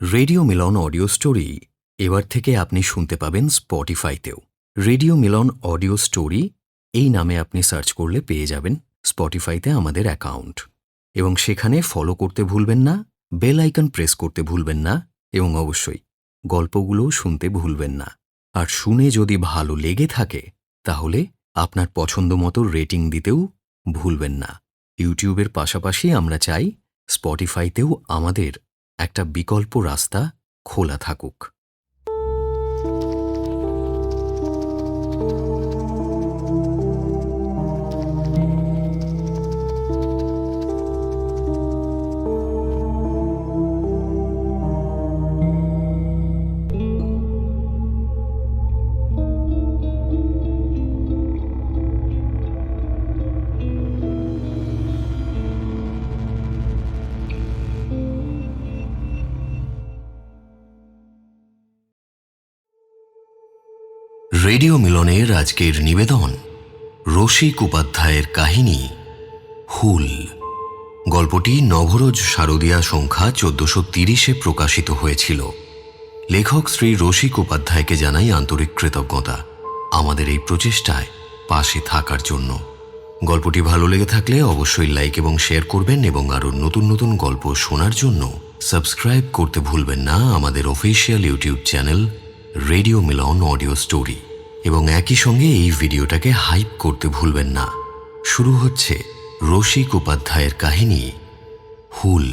Radio Milan audio story এবার থেকে আপনি শুনতে পাবেন স্পটিফাইতেও। রেডিও মিলন অডিও স্টোরি এই নামে আপনি সার্চ করলে পেয়ে যাবেন স্পটিফাইতে আমাদের অ্যাকাউন্ট, এবং সেখানে ফলো করতে ভুলবেন না, বেল আইকন প্রেস করতে ভুলবেন না, এবং অবশ্যই গল্পগুলোও শুনতে ভুলবেন না। আর শুনে যদি ভালো লেগে থাকে তাহলে আপনার পছন্দ মতো রেটিং দিতেও ভুলবেন না। ইউটিউবের পাশাপাশি আমরা চাই স্পটিফাইতেও আমাদের একটা বিকল্প রাস্তা খোলা থাকুক। রেডিও মিলনের আজকের নিবেদন রসিক উপাধ্যায়ের কাহিনী হুল। গল্পটি নভরোজ শারদিয়া সংখ্যা 1430-এ প্রকাশিত হয়েছিল। লেখক শ্রী রসিক উপাধ্যায়কে জানাই আন্তরিক কৃতজ্ঞতা আমাদের এই প্রচেষ্টায় পাশে থাকার জন্য। গল্পটি ভালো লেগে থাকলে অবশ্যই লাইক এবং শেয়ার করবেন, এবং আরও নতুন নতুন গল্প শোনার জন্য সাবস্ক্রাইব করতে ভুলবেন না আমাদের official YouTube channel radio Milan audio story, এবং একই সঙ্গে এই ভিডিওটাকে হাইপ করতে ভুলবেন না। শুরু হচ্ছে রসিক উপাধ্যায়ের কাহিনী হুল।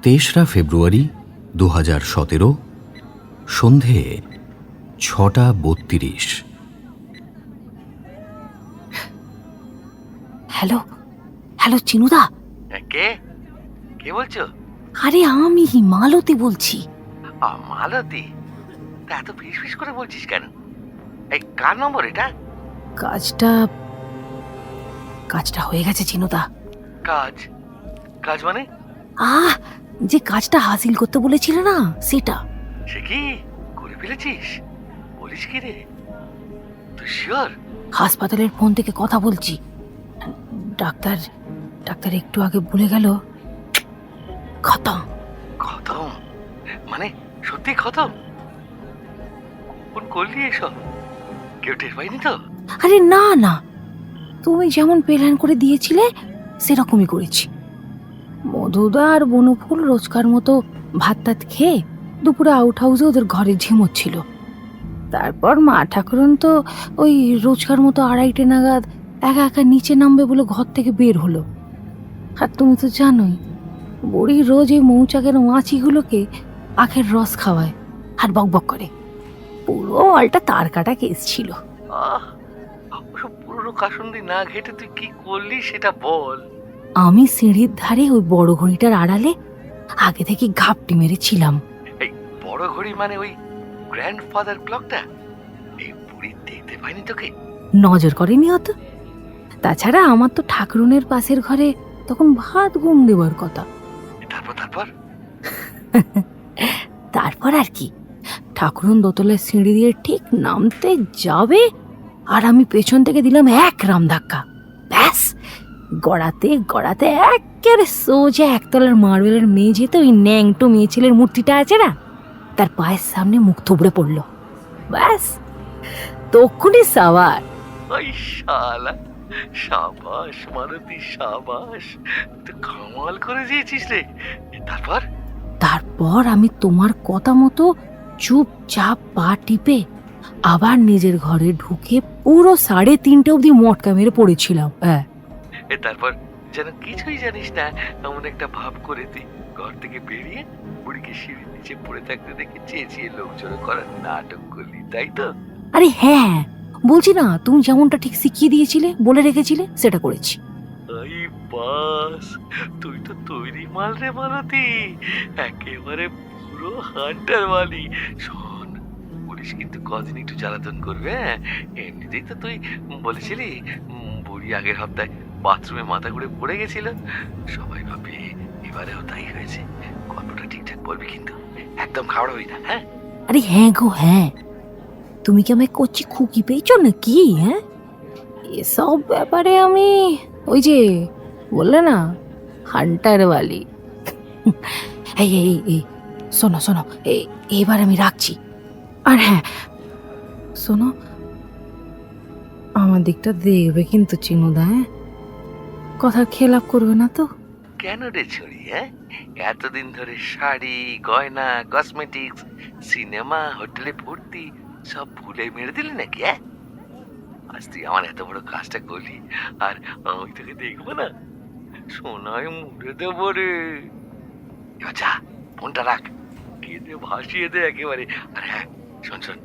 3রা ফেব্রুয়ারি 2017, সন্ধে 6:32। Hello hello চিনুদা। কে কে বলছো? আরে আমি মালতী বলছি। মালতী? তা এত ফিস ফিস করে বলছিস কেন? এই কার নম্বর এটা? কাজটা হয়ে গেছে চিনুদা। কাজ? কাজ মানে? যে কাজটা হাসিল করতে বলেছিলে না, সেটা। সে কি করে ফেলেছিস? বলিস কি রে? তুই শিওর? হাসপাতালের ফোন থেকে কথা বলছি। ডাক্তার একটু আগে বলে গেল খতম। খতম? মানে সত্যি খতম? কোন করলি এসব? কেউ টের পাইনি তো? আরে না না, তুমি যেমন প্ল্যান করে দিয়েছিলে সেরকমই করেছি। মধুদা আর বনফুল রোজকার মতো ভাত টাত খেয়ে দুপুরে আউট হাউসে ওদের ঘরে ঝিমোচ্ছিল। তারপর মা ঠাকুরন তো ওই রোজকার মতো 2:30 নাগাদ একা একা নিচে নামবে বলে ঘর থেকে বের হলো। আর তুমি তো জানোই, বুড়ি রোজ এই মৌচাকের মাছিগুলোকে আখের রস খাওয়ায় আর বকবক করে। পুরো অলটা তার কাটা কেস ছিল। ওসব পুরো কাসুন্দি না ঘেটে তুই কি করলি সেটা বল। আমি সিঁড়ির ধারে ওই বড় ঘড়িটার আড়ালে আগে থেকে ঘাপটি মেরেছিলাম। এই বড় ঘড়ি মানে ওই গ্র্যান্ডফাদার ক্লকটা? এই বুড়ি দেখতে পাইনি তোকে? নজর করেনি অত। তাছাড়া আমার তো ঠাকুরনের পাশের ঘরে তখন ভাত ঘুম দেবার কথা। তারপর আর কি, ঠাকুরন দোতলায় সিঁড়ি দিয়ে ঠিক নামতে যাবে আর আমি পেছন থেকে দিলাম এক রাম ধাক্কা। ব্যাস, গড়াতে গড়াতে একেবারে সোজা একতলার মার্বেলের মেঝেতে ওই ন্যাংটো মেয়ে ছেলের মূর্তিটা আছে না, তার পায়ের সামনে মুখ থুবড়ে পড়লো। ব্যাস, তখনই সাবার। ওই শালা, সাবাস মারুতি সাবাস, তুই কামাল করে দিয়েছিস রে। তারপর আমি তোমার কথা মতো চুপচাপ পা টিপে আবার নিজের ঘরে ঢুকে পুরো 3:30 অবধি মটকা মেরে পড়েছিলাম। তারপর যেন কিছুই জানিস না এমন একটা ভাব করে তুই ঘর থেকে বেরিয়ে বুড়িকে সিঁড়ির নিচে পড়ে থাকতে দেখে চেঁচিয়ে লোকজন করার নাটক করলি, তাই তো? আরে হ্যাঁ, বলছি না, তুমি যেমনটা ঠিক শিখিয়ে দিয়েছিলে, বলে রেখেছিলে, সেটা করেছি। বাস, তুই তো তৈরি মাল রে মালতী, একেবারে পুরো হান্টার মালি। শোন, পুলিশ কিন্তু কদিন একটু জ্বালাতন করবে। এমনিতেই তো তুই বলেছিলি বুড়ি আগের হপ্তায় বাথরুমে মাথা ঘুরে পড়ে গেছিল। সবাই ভাবে এবারেও তাই হয়েছে। গল্পটা ঠিকঠাক বলবি কিন্তু, একদম খাওয়াবি না। হ্যাঁ? আরে হ্যাঁ গো হ্যাঁ, তুমি কি আমায় কচ্ছি খুকি পেয়েছো নাকি? এসব ব্যাপারে আমি ওই যে বললে না হান্টারওয়ালি। এই এই এই শোনো শোনো, এবার আমি রাখছি। আর হ্যাঁ শোনো, আমার দিকটা দেখবে কিন্তু চিনুদা, হ্যাঁ? কথার খেলাপ করবে না তো? কেন রে ছড়ি, হ্যাঁ? এতদিন ধরে শাড়ি, গয়না, কসমেটিক্স, সিনেমা, হোটেলে ভর্তি সব ভুলে মেরে দিলি নাকি, হ্যাঁ? আজ তুই আমার এত বড় কাজটা করলি, আর আমি তোকে দেখবো না? সোনায় মুড়ে দেবো রে। এবার যা, ফোনটা রাখ, কেঁদে ভাসিয়ে দে একেবারে। আর হ্যাঁ শোন শোন,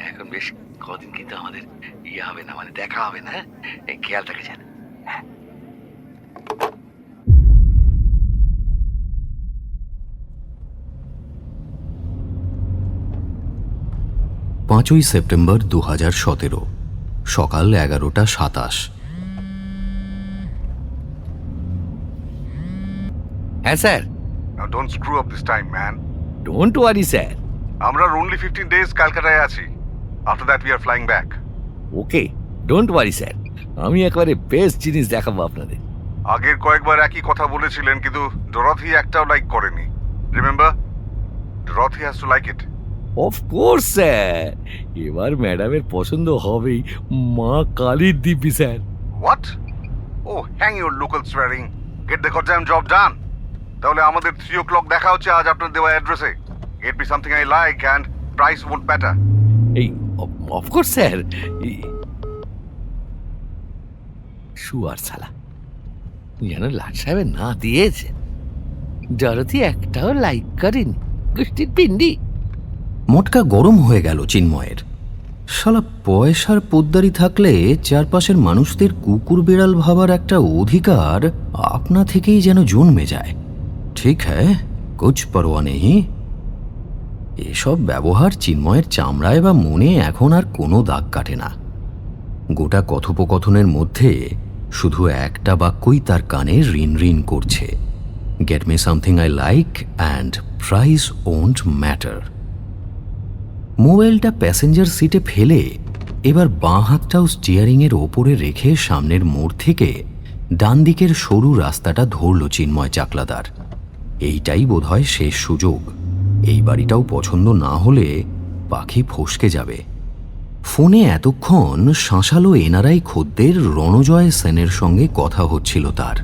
এখন বেশ কদিন কিন্তু আমাদের ইয়ে হবে না, মানে দেখা হবে না, হ্যাঁ? খেয়াল থাকে যেন। 5ই সেপ্টেম্বর 2017, সকাল 11:27। হ্যাঁ sir. Now don't screw up this time, man. Don't worry sir. আমরা only 15 days ক্যালকাটায় আছি। After that we are flying back. Okay, don't worry sir, আমি একেবারে বেস্ট জিনিস দেখাবো আপনাদের। আগের কয়েকবার একই কথা বলেছিলেন, কিন্তু ডরথি একটাও লাইক করেনি। Remember? Dorothy has to like it. Of course sir, এবার ম্যাডামের পছন্দ হবেই। মা কালীর দিব্যি sir. What? Oh, hang your local swearing. Get the goddamn job done. তাহলে আমাদের 3 o'clock দেখা হচ্ছে আজ আপনার দেওয়া অ্যাড্রেসে। Get me something I like and price won't matter. এই অফ কোর্স স্যার। শুয়ার শালা যেন লাট সাহেবের না দিয়েছে। ডরথি একটাও লাইক করেনি, গোষ্ঠীর পিন্ডি। মটকা গরম হয়ে গেল চিন্ময়ের। শালা পয়সার পোদ্দারি থাকলে চারপাশের মানুষদের কুকুর বেড়াল ভাবার একটা অধিকার আপনা থেকেই যেন জন্মে যায়। ঠিক হ্যাঁ, কুছ পরোয়া নেই। এসব ব্যবহার চিন্ময়ের চামড়ায় বা মনে এখন আর কোনো দাগ কাটে না। গোটা কথোপকথনের মধ্যে শুধু একটা বাক্যই তার কানে রিন রিন করছে, get me something I like and price won't matter. মোবাইলটা প্যাসেঞ্জার সিটে ফেলে এবার বাঁ হাতটাও স্টিয়ারিংয়ের ওপরে রেখে সামনের মোড় থেকে ডান দিকের সরু রাস্তাটা ধরল চিন্ময় চাকলাদার। এইটাই বোধহয় শেষ সুযোগ। এই বাড়িটাও পছন্দ না হলে পাখি ফসকে যাবে। ফোনে এতক্ষণ শাঁসালো এনআরআই খদ্দের রণজয় সেনের সঙ্গে কথা হচ্ছিল তার।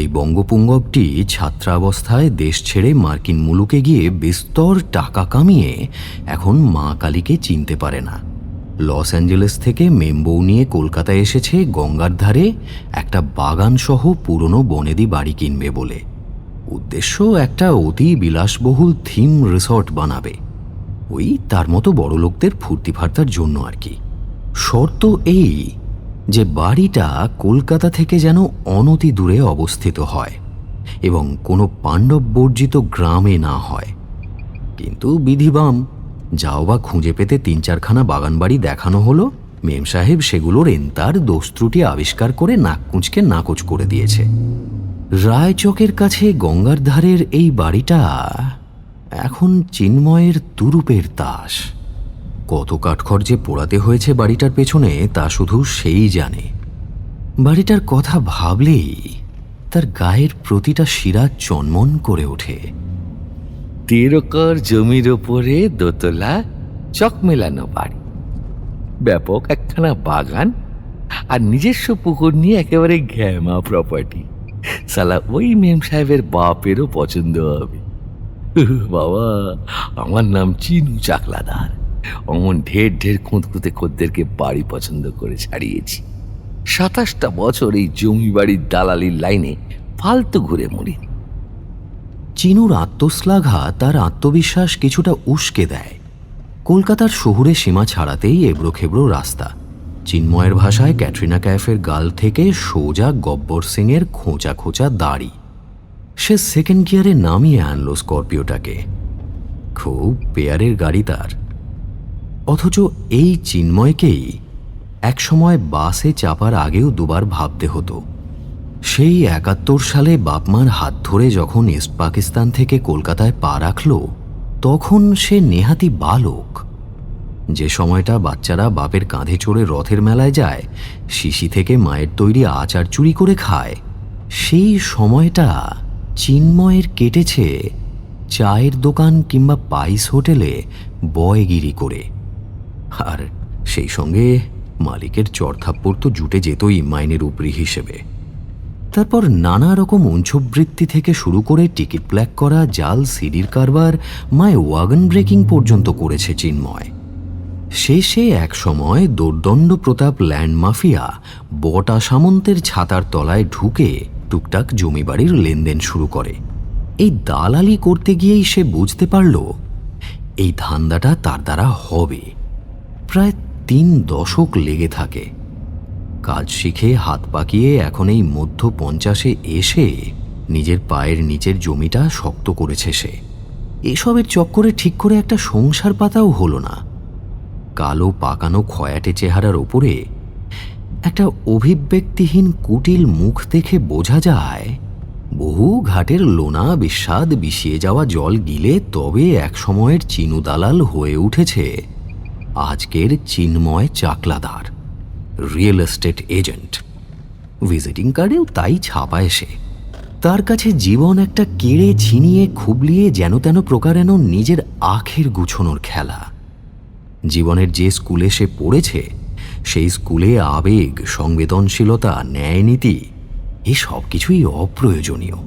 এই বঙ্গপুঙ্গবটি ছাত্রাবস্থায় দেশ ছেড়ে মার্কিন মুলুকে গিয়ে বিস্তর টাকা কামিয়ে এখন মা কালীকে চিনতে পারে না। লস অ্যাঞ্জেলেস থেকে মেমবউ নিয়ে কলকাতায় এসেছে গঙ্গার ধারে একটা বাগানসহ পুরনো বনেদি বাড়ি কিনবে বলে। উদ্দেশ্য একটা অতি বিলাসবহুল থিম রিসর্ট বানাবে, ওই তার মতো বড় লোকদের ফুর্তি ফার্তার জন্য আর কি। শর্ত এই যে বাড়িটা কলকাতা থেকে যেন অনতি দূরে অবস্থিত হয় এবং কোনো পাণ্ডব বর্জিত গ্রামে না হয়। কিন্তু বিধিবাম, যাও বা খুঁজে পেতে 3-4খানা বাগানবাড়ি দেখানো হলো, মেম সাহেব সেগুলোর এন্তার দোষ ত্রুটি আবিষ্কার করে নাক কুঁচকে নাকচ করে দিয়েছে। রায়চকের কাছে গঙ্গার ধারের এই বাড়িটা এখন চিন্ময়ের তুরুপের তাস। কত কাঠখড় যে পোড়াতে হয়েছে বাড়িটার পেছনে তা শুধু সেই জানে। বাড়িটার কথা ভাবলেই তার গায়ের প্রতিটা শিরা চনমন করে ওঠে। 13 একর জমির ওপরে দোতলা চক মেলানো বাড়ি, ব্যাপক একখানা বাগান আর নিজস্ব পুকুর নিয়ে একেবারে ঘ্যামা প্রপার্টি। সালা ওই মেম সাহেবের বাপেরও পছন্দ হবে। বাবা, আমার নাম চিনু চাকলাদার। অমন ঢের ঢের খুঁতখুঁতে খদ্দেরকে বাড়ি পছন্দ করে ছাড়িয়েছি। 27টা বছর এই জমি বাড়ির দালালির লাইনে ফালতু ঘুরে মরি। চিনুর আত্মশ্লাঘা তার আত্মবিশ্বাস কিছুটা উস্কে দেয়। কলকাতার শহুরে সীমা ছাড়াতেই এবড়োখেবড়ো রাস্তা। চিন্ময়ের ভাষায় ক্যাটরিনা ক্যাফের গাল থেকে সোজা গব্বর সিংয়ের খোঁচা খোঁচা দাড়ি। সে সেকেন্ড গিয়ারে নামিয়ে আনলো স্করপিওটাকে। খুব পেয়ারের গাড়ি তার। অথচ এই চিন্ময়কেই একসময় বাসে চাপার আগেও দুবার ভাবতে হতো। সেই 71 সালে বাপমার হাত ধরে যখন ইস্ট পাকিস্তান থেকে কলকাতায় পা রাখল, তখন সে নেহাতি বালক। যে সময়টা বাচ্চারা বাপের কাঁধে চড়ে রথের মেলায় যায়, শিশি থেকে মায়ের তৈরি আচার চুরি করে খায়, সেই সময়টা চিন্ময়ের কেটেছে চায়ের দোকান কিংবা পাইস হোটেলে বয়গিরি করে। আর সেই সঙ্গে মালিকের চড়থাপ্পড় তো জুটে যেতই মাইনের উপরি হিসেবে। তারপর নানা রকম অঞ্চবৃত্তি থেকে শুরু করে টিকিট ব্ল্যাক করা, জাল সিডির কারবার, মায় ওয়াগন ব্রেকিং পর্যন্ত করেছে চিন্ময়। শেষে এক সময় দোর্দণ্ড প্রতাপ ল্যান্ড মাফিয়া বটা সামন্তের ছাতার তলায় ঢুকে টুকটাক জমিবাড়ির লেনদেন শুরু করে। এই দালালি করতে গিয়েই সে বুঝতে পারল এই ধান্দাটা তার দ্বারা হবে। প্রায় 3 দশক লেগে থাকে। কাজ শিখে হাত পাকিয়ে এখন এই মধ্য 50-এ এসে নিজের পায়ের নিচের জমিটা শক্ত করেছে সে। এসবের চক্করে ঠিক করে একটা সংসার পাতাও হলো না। কালো পাকানো খয়াটে চেহারার ওপরে একটা অভিব্যক্তিহীন কুটিল মুখ দেখে বোঝা যায় বহু ঘাটের লোনা বিস্বাদ বিষিয়ে যাওয়া জল গিলে তবে এক সময়ের চিনু দালাল হয়ে উঠেছে আজকের Chinmoy Chakladar, real estate agent. Visiting কার্ডেও তাই ছাপা এসে। তার কাছে জীবন একটা কেড়ে ছিনিয়ে খুবলিয়ে যেন তেন প্রকারেণ নিজের আখের গুছোনোর খেলা। জীবনের যে স্কুলে সে পড়েছে সেই স্কুলে আবেগ, সংবেদনশীলতা, ন্যায়নীতি এ সব কিছুই অপ্রয়োজনীয়,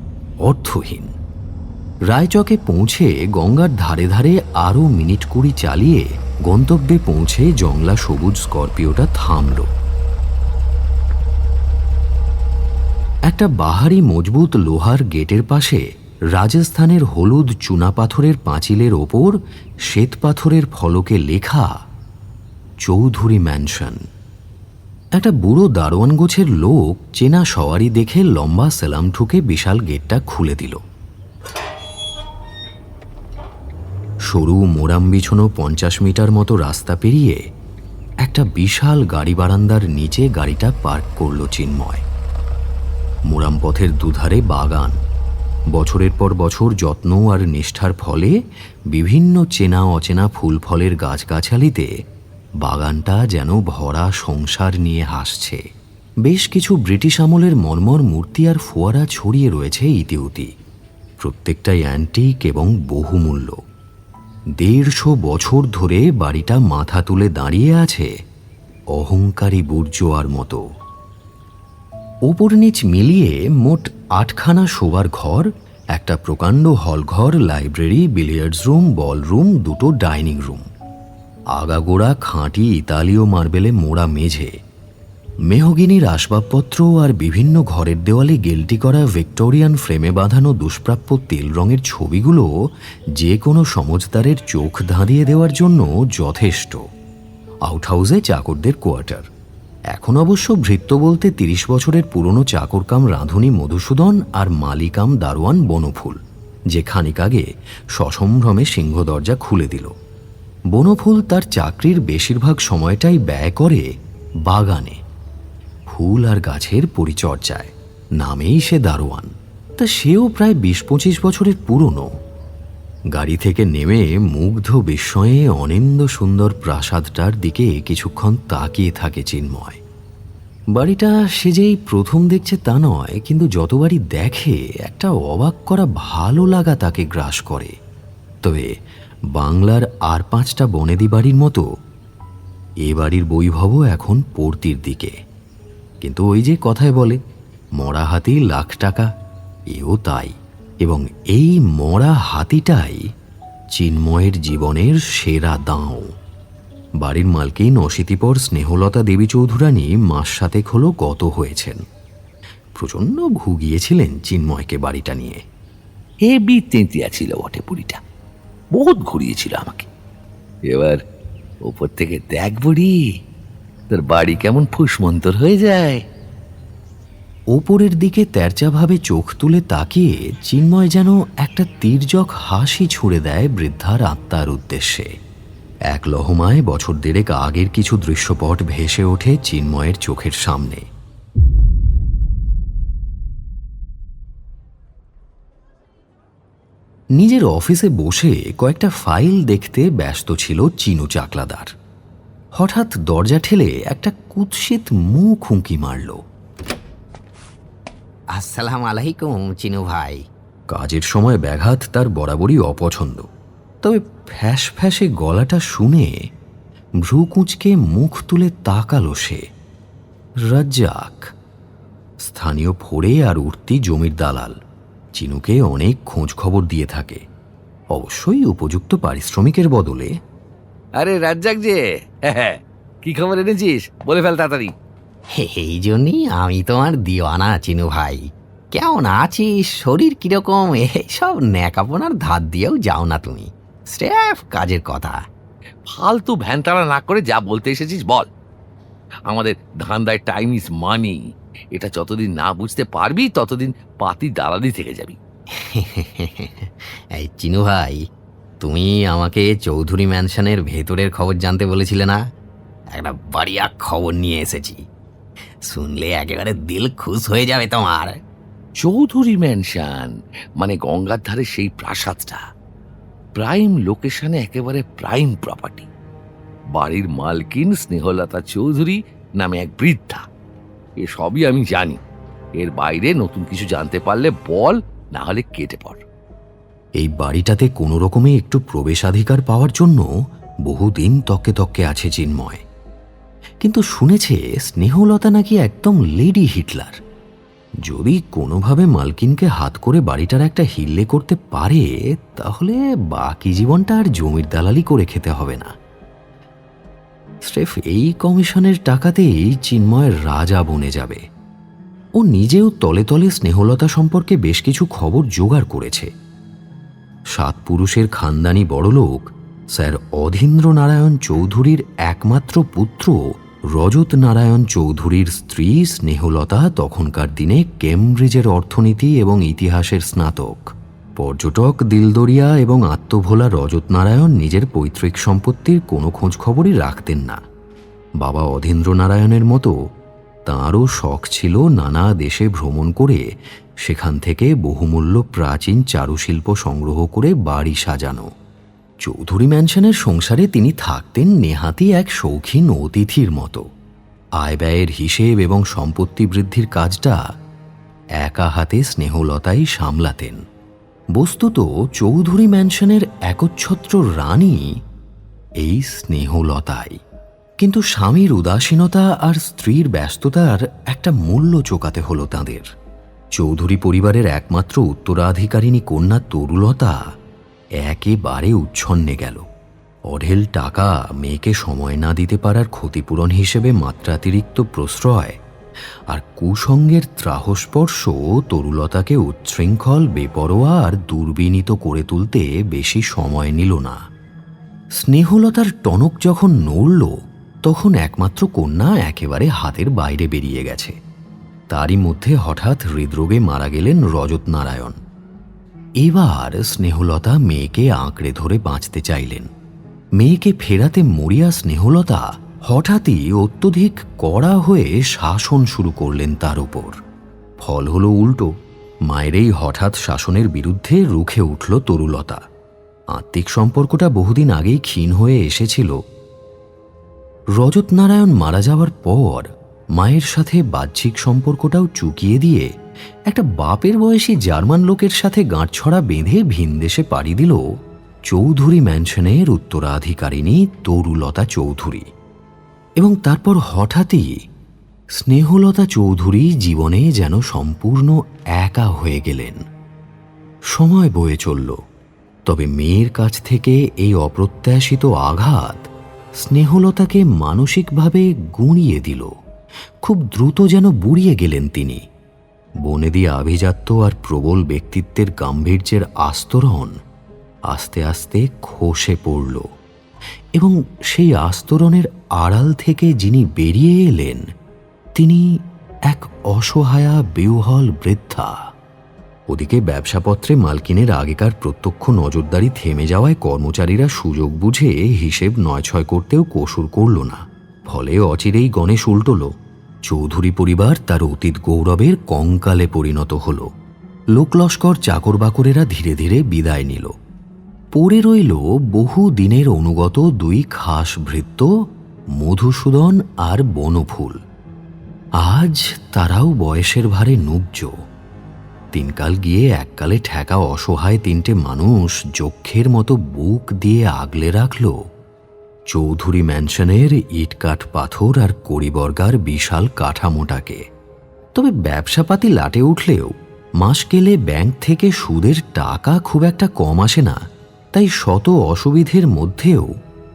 অর্থহীন। রায়চকে পৌঁছে গঙ্গার ধারে ধারে আরও মিনিট 20 চালিয়ে গন্তব্যে পৌঁছে জংলা সবুজ স্করপিওটা থামল। একটা বাহারি মজবুত লোহার গেটের পাশে রাজস্থানের হলুদ চুনাপাথরের পাঁচিলের ওপর শ্বেতপাথরের ফলকে লেখা চৌধুরী ম্যানশন। একটা বুড়ো দারোয়ান গোছের লোক চেনা সওয়ারি দেখে লম্বা সেলাম ঠুকে বিশাল গেটটা খুলে দিল। সরু মোরাম বিছানো 50 মিটার মতো রাস্তা পেরিয়ে একটা বিশাল গাড়ি বারান্দার নিচে গাড়িটা পার্ক করল চিন্ময়। মোরাম পথের দুধারে বাগান। বছরের পর বছর যত্ন আর নিষ্ঠার ফলে বিভিন্ন চেনা অচেনা ফুল ফলের গাছগাছালিতে বাগানটা যেন ভরা সংসার নিয়ে হাসছে। বেশ কিছু ব্রিটিশ আমলের মর্মর মূর্তি আর ফোয়ারা ছড়িয়ে রয়েছে ইতিউতি। প্রত্যেকটাই অ্যান্টিক এবং বহুমূল্য। 150 বছর ধরে বাড়িটা মাথা তুলে দাঁড়িয়ে আছে অহংকারী বুর্জোয়ার মতো। ওপর নিচ মিলিয়ে মোট 8খানা শোবার ঘর, একটা প্রকাণ্ড হলঘর, লাইব্রেরি, বিলিয়ার্ডস রুম, বল রুম, 2টো ডাইনিং রুম, আগাগোড়া খাঁটি ইতালীয় মার্বেলে মোড়া মেঝে, মেহগিনির আসবাবপত্র আর বিভিন্ন ঘরের দেওয়ালে গেলটি করা ভিক্টোরিয়ান ফ্রেমে বাঁধানো দুষ্প্রাপ্য তেল রঙের ছবিগুলো যে কোনো সমজদারের চোখ ধাঁধিয়ে দেওয়ার জন্য যথেষ্ট। আউটহাউসে চাকরদের কোয়ার্টার। এখন অবশ্য ভৃত্য বলতে 30 বছরের পুরনো চাকরকাম রাঁধুনি মধুসূদন আর মালিকাম দারোয়ান বনফুল, যে খানিক আগে সসম্ভ্রমে সিংহ দরজা খুলে দিল। বনফুল তার চাকরির বেশিরভাগ সময়টাই ব্যয় করে বাগানে, ফুল আর গাছের পরিচর্যায়। নামেই সে দারোয়ান, তা সেও প্রায় 20-25 বছরের পুরনো। গাড়ি থেকে নেমে মুগ্ধ বিস্ময়ে অনিন্দ সুন্দর প্রাসাদটার দিকে কিছুক্ষণ তাকিয়ে থাকে চিন্ময়। বাড়িটা সে যেই প্রথম দেখছে তা নয়, কিন্তু যতবারই দেখে একটা অবাক করা ভালো লাগা তাকে গ্রাস করে। তবে বাংলার আর 5টা বনেদি বাড়ির মতো এ বাড়ির বৈভবও এখন পড়তির দিকে। কিন্তু ওই যে কথায় বলে, মরা হাতি লাখ টাকা, এও তাই। এবং এই মরা হাতিটাই চিন্ময়ের জীবনের সেরা দাঁও। বাড়ির মালকিন অশীতিপর স্নেহলতা দেবী চৌধুরানী মাস 7 হলো গত হয়েছেন। প্রচণ্ড ভুগিয়েছিলেন চিন্ময়কে বাড়িটা নিয়ে। হেবি তেঁতিয়া ছিল বটে বুড়িটা, বহুত ঘুরিয়েছিল আমাকে। এবার ওপর থেকে দেখ বুড়ি, তোর বাড়ি কেমন ফুসমন্তর হয়ে যায়। ওপরের দিকে তেরচাভাবে চোখ তুলে তাকিয়ে চিন্ময় যেন একটা তির্যক হাসি ছুঁড়ে দেয় বৃদ্ধার আত্মার উদ্দেশ্যে। এক লহমায় বছর 1.5 আগের কিছু দৃশ্যপট ভেসে ওঠে চিন্ময়ের চোখের সামনে। নিজের অফিসে বসে কয়েকটা ফাইল দেখতে ব্যস্ত ছিল চিনু চাকলাদার। হঠাৎ দরজা ঠেলে একটা কুৎসিত মুখ হুঁকি মারল। আসসালামু আলাইকুম চিনু ভাই। কাজের সময় ব্যাঘাত তার বরাবরই অপছন্দ, তবে ফ্যাঁস ফ্যাঁসে গলাটা শুনে ভ্রু কুঁচকে মুখ তুলে তাকালো সে। রাজ্জাক, স্থানীয় ফোড়ে আর উঠতি জমির দালাল, চিনুকে অনেক খোঁজ খবর দিয়ে থাকে, অবশ্যই উপযুক্ত পারিশ্রমিকের বদলে। আরে রাজ্জাক যে, হ্যাঁ, কি খবর এনেছিস বলে ফেল তাড়াতাড়ি। এই জন্যই আমি তোমার দিওয়ানা চিনু ভাই। কেমন আছিস, শরীর কিরকম, এইসব ন্যাকাপনার ধার দিয়েও যাও না তুমি, স্রেফ কাজের কথা। ফালতু ভ্যানতাড়া না করে যা বলতে এসেছিস বল। আমাদের ধান্দায় টাইম ইজ মানি, এটা যতদিন না বুঝতে পারবি ততদিন পাতি দালালি থেকে যাবি। এই চিনু ভাই, তুমি আমাকে চৌধুরী ম্যানশনের ভেতরের খবর জানতে বলেছিলে না? একটা বাড়িয়া খবর নিয়ে এসেছি, শুনলে একেবারে দিল খুশ হয়ে যাবে তোমার। চৌধুরী ম্যানশন মানে গঙ্গার ধারে সেই প্রাসাদটা, প্রাইম লোকেশনে, একেবারে প্রাইম প্রপার্টি। বাড়ির মালকিন স্নেহলতা চৌধুরী নামে এক বৃদ্ধা। এসবই আমি জানি, এর বাইরে নতুন কিছু জানতে পারলে বল, না হলে কেটে পড়। এই বাড়িটাতে কোনো রকমে একটু প্রবেশাধিকার পাওয়ার জন্য বহুদিন তককে তককে আছে চিন্ময়, কিন্তু শুনেছে স্নেহলতা নাকি একদম লেডি হিটলার। যদি কোনোভাবে মালকিনকে হাত করে বাড়িটার একটা হিল্লে করতে পারে, তাহলে বাকি জীবনটা আর জমির দালালি করে খেতে হবে না। স্রেফ এই কমিশনের টাকাতেই চিন্ময়ের রাজা বনে যাবে। ও নিজেও তলে তলে স্নেহলতা সম্পর্কে বেশ কিছু খবর জোগাড় করেছে। 7 পুরুষের খানদানি বড়লোক স্যার অধীন্দ্র নারায়ণ চৌধুরীর একমাত্র পুত্র রজত নারায়ণ চৌধুরীর স্ত্রী স্নেহলতা তখনকার দিনে কেমব্রিজের অর্থনীতি এবং ইতিহাসের স্নাতক। পর্যটক দিলদরিয়া এবং আত্মভোলা রজত নারায়ণ নিজের পৈতৃক সম্পত্তির কোনো খোঁজখবরই রাখতেন না। বাবা অধীন্দ্র নারায়ণের মতো তাঁরও শখ ছিল নানা দেশে ভ্রমণ করে সেখান থেকে বহুমূল্য প্রাচীন চারুশিল্প সংগ্রহ করে বাড়ি সাজানো। চৌধুরী ম্যানশনের সংসারে তিনি থাকতেন নেহাতি এক শৌখিন অতিথির মতো। আয় ব্যয়ের হিসেব এবং সম্পত্তি বৃদ্ধির কাজটা একা হাতে স্নেহলতাই সামলাতেন। বস্তুত চৌধুরী ম্যানশনের একচ্ছত্র রানী এই স্নেহলতাই। কিন্তু স্বামীর উদাসীনতা আর স্ত্রীর ব্যস্ততার একটা মূল্য চোকাতে হলো তাঁদের। চৌধুরী পরিবারের একমাত্র উত্তরাধিকারিণী কন্যা তরুলতা একেবারে উচ্ছন্নে গেল। অঢেল টাকা মেয়েকে সময় না দিতে পারার ক্ষতিপূরণ হিসেবে মাত্রাতিরিক্ত প্রশ্রয় আর কুসঙ্গের ত্রাহস্পর্শ তরুলতাকে উচ্ছৃঙ্খল, বেপরোয়া আর দুর্বিনীত করে তুলতে বেশি সময় নিল না। স্নেহলতার টনক যখন নড়ল, তখন একমাত্র কন্যা একেবারে হাতের বাইরে বেরিয়ে গেছে। তারই মধ্যে হঠাৎ হৃদরোগে মারা গেলেন রজত নারায়ণ। এবার স্নেহলতা মেয়েকে আঁকড়ে ধরে বাঁচতে চাইলেন। মেয়েকে ফেরাতে মরিয়া স্নেহলতা হঠাৎই অত্যধিক কড়া হয়ে শাসন শুরু করলেন তার উপর। ফল হলো উল্টো। মায়ের এই হঠাৎ শাসনের বিরুদ্ধে রুখে উঠল তরুলতা। আত্মিক সম্পর্কটা বহুদিন আগেই ক্ষীণ হয়ে এসেছিল। রজত নারায়ণ মারা যাওয়ার পর মায়ের সাথে বাহ্যিক সম্পর্কটাও চুকিয়ে দিয়ে একটা বাপের বয়সী জার্মান লোকের সাথে গাঁটছড়া বেঁধে ভিনদেশে পাড়ি দিল চৌধুরী ম্যানশনের উত্তরাধিকারিণী তরুলতা চৌধুরী। এবং তারপর হঠাৎই স্নেহলতা চৌধুরী জীবনে যেন সম্পূর্ণ একা হয়ে গেলেন। সময় বয়ে চলল, তবে মেয়ের কাছ থেকে এই অপ্রত্যাশিত আঘাত স্নেহলতাকে মানসিকভাবে গুঁড়িয়ে দিল। খুব দ্রুত যেন বুড়িয়ে গেলেন তিনি। বনেদি আভিজাত্য আর প্রবল ব্যক্তিত্বের গাম্ভীর্যের আস্তরণ আস্তে আস্তে খসে পড়ল, এবং সেই আস্তরণের আড়াল থেকে যিনি বেরিয়ে এলেন তিনি এক অসহায়া বিহ্বল বৃদ্ধা। ওদিকে ব্যবসাপত্রে মালকিনের আগেকার প্রত্যক্ষ নজরদারি থেমে যাওয়ায় কর্মচারীরা সুযোগ বুঝে হিসেব নয়ছয় করতেও কসুর করল না। ফলে অচিরেই গণেশ উল্টল। চৌধুরী পরিবার তার অতীত গৌরবের কঙ্কালে পরিণত হল। লোকলস্কর চাকর বাকরেরা ধীরে ধীরে বিদায় নিল। পড়ে রইল বহু দিনের অনুগত 2 খাস ভৃত্য মধুসূদন আর বনফুল। আজ তারাও বয়সের ভারে নুব্জ। তিনকাল গিয়ে এককালে ঠেকা অসহায় তিনটে মানুষ যক্ষের মতো বুক দিয়ে আগলে রাখল চৌধুরী ম্যানশনের ইটকাঠ পাথর আর কড়িবর্গার বিশাল কাঠামোটাকে। তবে ব্যবসাপাতি লাটে উঠলেও মাস গেলে ব্যাংক থেকে সুদের টাকা খুব একটা কম আসে না। তাই শত অসুবিধের মধ্যেও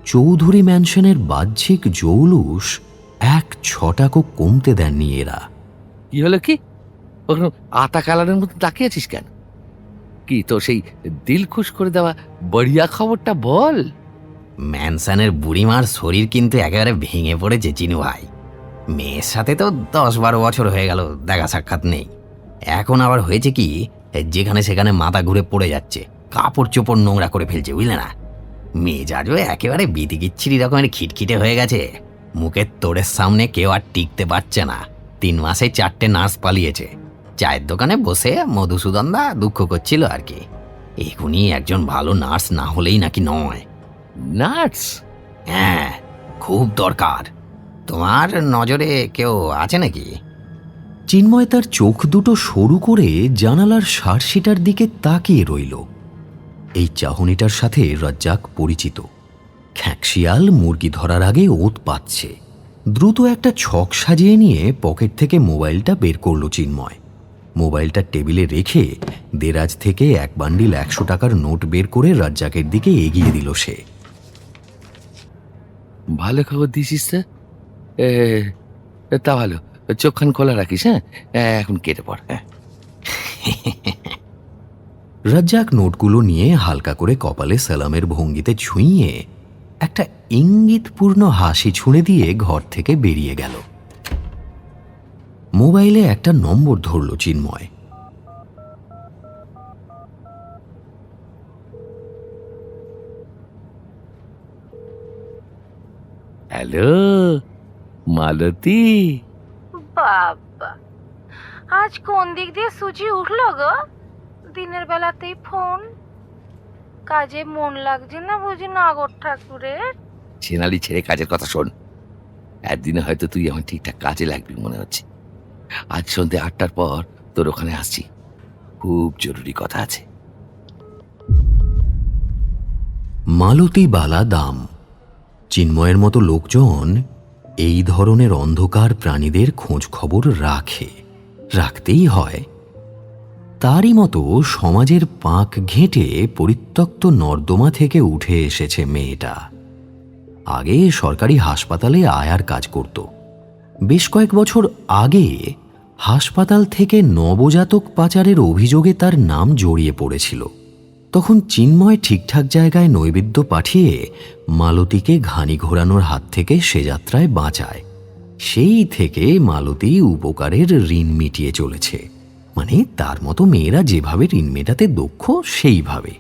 চৌধুরী ম্যানশনের বাহ্যিক জৌলুস 1 কমতে দেননি এরা। কি হলো কি? ওখানে আতা কালারের মতো তাকিয়ে আছিস কেন? কি তো সেই দিল খুশ করে দেওয়া বড়িয়া খবরটা বল। ম্যানসনের বুড়িমার শরীর কিন্তু একেবারে ভেঙে পড়েছে চিনু ভাই। মেয়ের সাথে তো 10-12 বছর হয়ে গেল দেখা সাক্ষাৎ নেই। এখন আবার হয়েছে কি, যেখানে সেখানে মাথা ঘুরে পড়ে যাচ্ছে, কাপড় চোপড় নোংরা করে ফেলছে, বুঝলে না? মেজাজও একেবারে বিতিকিচ্ছিরি রকমের খিটখিটে হয়ে গেছে। মুখের তোড়ের সামনে কেউ আর টিকতে পারছে না। 3 মাসে 4টে নার্স পালিয়েছে। চায়ের দোকানে বসে মধুসূদন দা দুঃখ করছিল আর কি। এখনই একজন ভালো নার্স না হলেই নাকি নয়। নার্স? হ্যাঁ, খুব দরকার। তোমার নজরে কেউ আছে নাকি? চিন্ময় তার চোখ দুটো সরু করে জানালার শার্টসিটার দিকে তাকিয়ে রইল। এই চাহনিটার সাথে রাজ্জাক পরিচিত। খ্যাঁকশিয়াল মুরগি ধরার আগে ওত পাচ্ছে। দ্রুত একটা ছক সাজিয়ে নিয়ে পকেট থেকে মোবাইলটা বের করল চিন্ময়। মোবাইলটা টেবিলে রেখে দেরাজ থেকে 1 বান্ডিল 100 টাকার নোট বের করে রাজ্জাকের দিকে এগিয়ে দিল সে। ভালো খবর দিছিস তো? তা ভালো, চোখখান খোলা রাখিস। হ্যাঁ, এখন কেটে পড়। হ্যাঁ। রাজ্জাক নোটগুলো নিয়ে হালকা করে কপালে সালামের ভঙ্গিতে ছুঁইয়ে একটা ইঙ্গিতপূর্ণ হাসি ছুঁড়ে দিয়ে ঘর থেকে বেরিয়ে গেল। মোবাইলে একটা নম্বর ধরল চিন্ময়। হ্যালো মালতী। বাবা, আজ কোন দিক দিয়ে সূচি উঠলো গো? দিনের বেলাতেই ফোন। কাজে মন লাগছে না বুঝি নাগর ঠাকুরের? চেনালি ছেড়ে কাজের কথা শোন। একদিনে হয়তো তুই আমার ঠিকঠাক কাজে লাগবি মনে হচ্ছে। আজ সন্ধ্যে 8টার পর তোর ওখানে আসছি, খুব জরুরি কথা আছে। মালতী বালা দাম। চিন্ময়ের মতো লোকজন এই ধরনের অন্ধকার প্রাণীদের খোঁজ খবর রাখতেই হয়। তারই মতো সমাজের পাঁক ঘেঁটে পরিত্যক্ত নর্দমা থেকে উঠে এসেছে মেয়েটা। আগে সরকারি হাসপাতালে আয়ার কাজ করত। বেশ কয়েক বছর আগে হাসপাতাল থেকে নবজাতক পাচারের অভিযোগে তার নাম জড়িয়ে পড়েছিল। তখন চিন্ময় ঠিকঠাক জায়গায় নৈবেদ্য পাঠিয়ে মালতীকে ঘানি ঘোরানোর হাত থেকে সে যাত্রায় বাঁচায়। সেই থেকে মালতী উপকারের ঋণ মিটিয়ে চলেছে। মানে তার মতো মেয়েরা যেভাবে ঋণ মেটাতে দক্ষ সেইভাবে।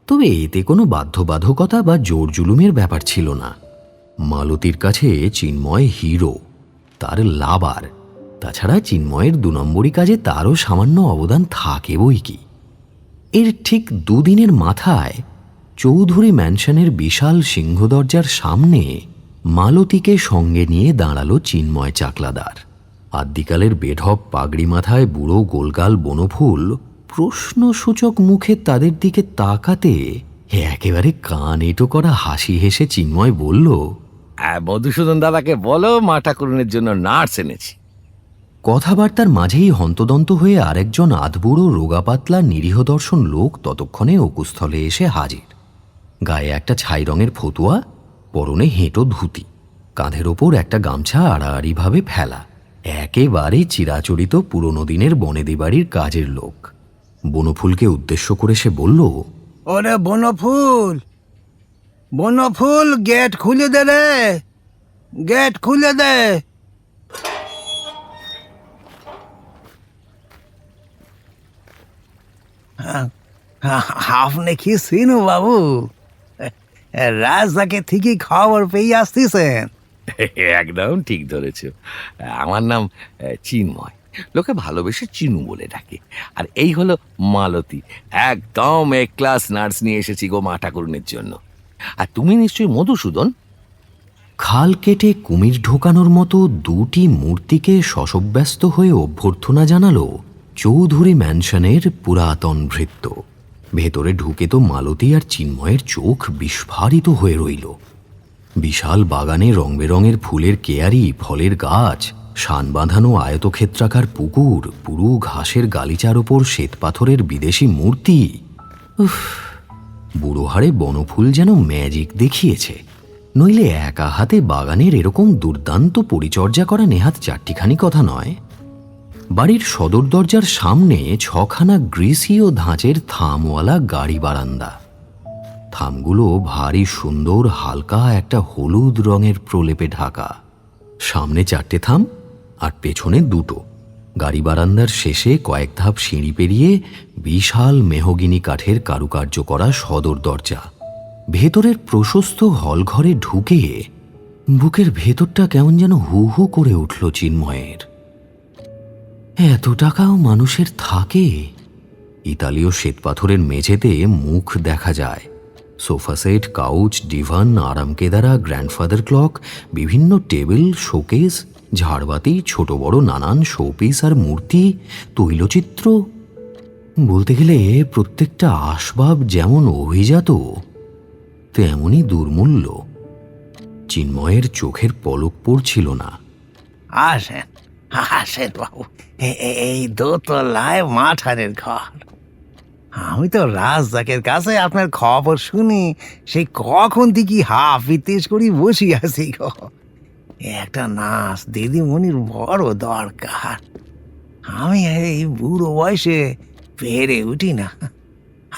তবে এতে কোনো বাধ্যবাধকতা বা জোর জুলুমের ব্যাপার ছিল না। মালতীর কাছে চিন্ময় হিরো, তার লাভার। তাছাড়া চিন্ময়ের 2 নম্বরী কাজে তারও সামান্য অবদান থাকে বই কি। এর ঠিক 2 দিনের মাথায় চৌধুরী ম্যানশনের বিশাল সিংহদরজার সামনে মালতীকে সঙ্গে নিয়ে দাঁড়ালো চিন্ময় চাকলাদার। আদ্যিকালের বেঢপ পাগড়ি মাথায় বুড়ো গোলগাল বনফুল প্রশ্নসূচক মুখে তাদের দিকে তাকাতে একেবারে কান এঁটো করা হাসি হেসে চিন্ময় বলল, মধুসূদন দাদাকে বলো মা ঠাকুরনের জন্য নার্স এনেছি। কথাবার্তার মাঝেই হন্তদন্ত হয়ে আরেকজন আধবুড়ো রোগাপাতলা নিরীহ দর্শন লোক ততক্ষণে অকুস্থলে এসে হাজির। গায়ে একটা ছাই রঙের ফতুয়া, পরনে হেঁটো ধুতি, কাঁধের ওপর একটা গামছা আড়াআড়িভাবে ফেলা। একেবারে চিরাচরিত পুরনো দিনের বনেদি বাড়ির কাজের লোক। বনফুলকে উদ্দেশ্য করে সে বলল, ওরে বনফুল, বনফুল, গেট খুলে দে রে, গেট খুলে দে। আপনি কি সিনু বাবু? রাজদাকে ঠিকই খবর পেয়ে আসতেছেন। একদম ঠিক ধরেছ। আমার নাম চিন্ময়, লোকে ভালোবেসে চিনু বলে ডাকে। আর এই হলো মালতী, একদম A-ক্লাস নার্স নিয়ে এসেছি গো মা ঠাকুরনের জন্য। আর তুমি নিশ্চয়ই মধুসূদন? খাল কেটে কুমির ঢোকানোর মতো দুটি মূর্তিকে শশব্যস্ত হয়ে অভ্যর্থনা জানালো চৌধুরী ম্যানশনের পুরাতন ভৃত্য। ভেতরে ঢুকে তো মালতী আর চিন্ময়ের চোখ বিস্ফারিত হয়ে রইল। বিশাল বাগানে রং বেরঙের ফুলের কেয়ারি, ফলের গাছ, শান বাঁধানো আয়তক্ষেত্রাকার পুকুর, পুরু ঘাসের গালিচার ওপর শ্বেতপাথরের বিদেশি মূর্তি। উফ, বুড়ো হাড়ে বনফুল যেন ম্যাজিক দেখিয়েছে। নইলে একা হাতে বাগানের এরকম দুর্দান্ত পরিচর্যা করা নেহাত চারটিখানি কথা নয়। বাড়ির সদর দরজার সামনে 6খানা গ্রিসি ও ধাঁচের থামওয়ালা গাড়ি বারান্দা। থামগুলো ভারী সুন্দর হালকা একটা হলুদ রঙের প্রলেপে ঢাকা। সামনে 4টে থাম আর পেছনে 2টো। গাড়ি বারান্দার শেষে কয়েক ধাপ সিঁড়ি পেরিয়ে বিশাল মেহগিনি কাঠের কারুকার্য করা সদর দরজা। ভেতরের প্রশস্ত হলঘরে ঢুকে বুকের ভেতরটা কেমন যেন হু হু করে উঠল চিন্ময়ের। এত টাকাও মানুষের থাকে? ইতালীয় শ্বেতপাথরের মেঝেতে মুখ দেখা যায়। সোফা সেট, কাউচ, ডিভান, আরামকেদারা, গ্র্যান্ডফাদার ক্লক, বিভিন্ন টেবিল, শোকেস, ঝাড়বাতি, ছোট বড় নানান শোপিস আর মূর্তি, তৈলচিত্র। বলতে গেলে প্রত্যেকটা আসবাব যেমন অভিজাত তেমনই দুর্মূল্য। চিন্ময়ের চোখের পলক পড়ছিল না। আসেন আসেন বাবু, এই দোতলায় মাঠানের ঘর। আমি তো রাজ্জাকের কাছে আপনার খবর শুনি সেই কখন থেকে হাফিতেশ করি বসি আছি গো। একটা নাচ দিদিমণির বড় দরকার। আমি এই বুড়ো বয়সে পেরে উঠি না।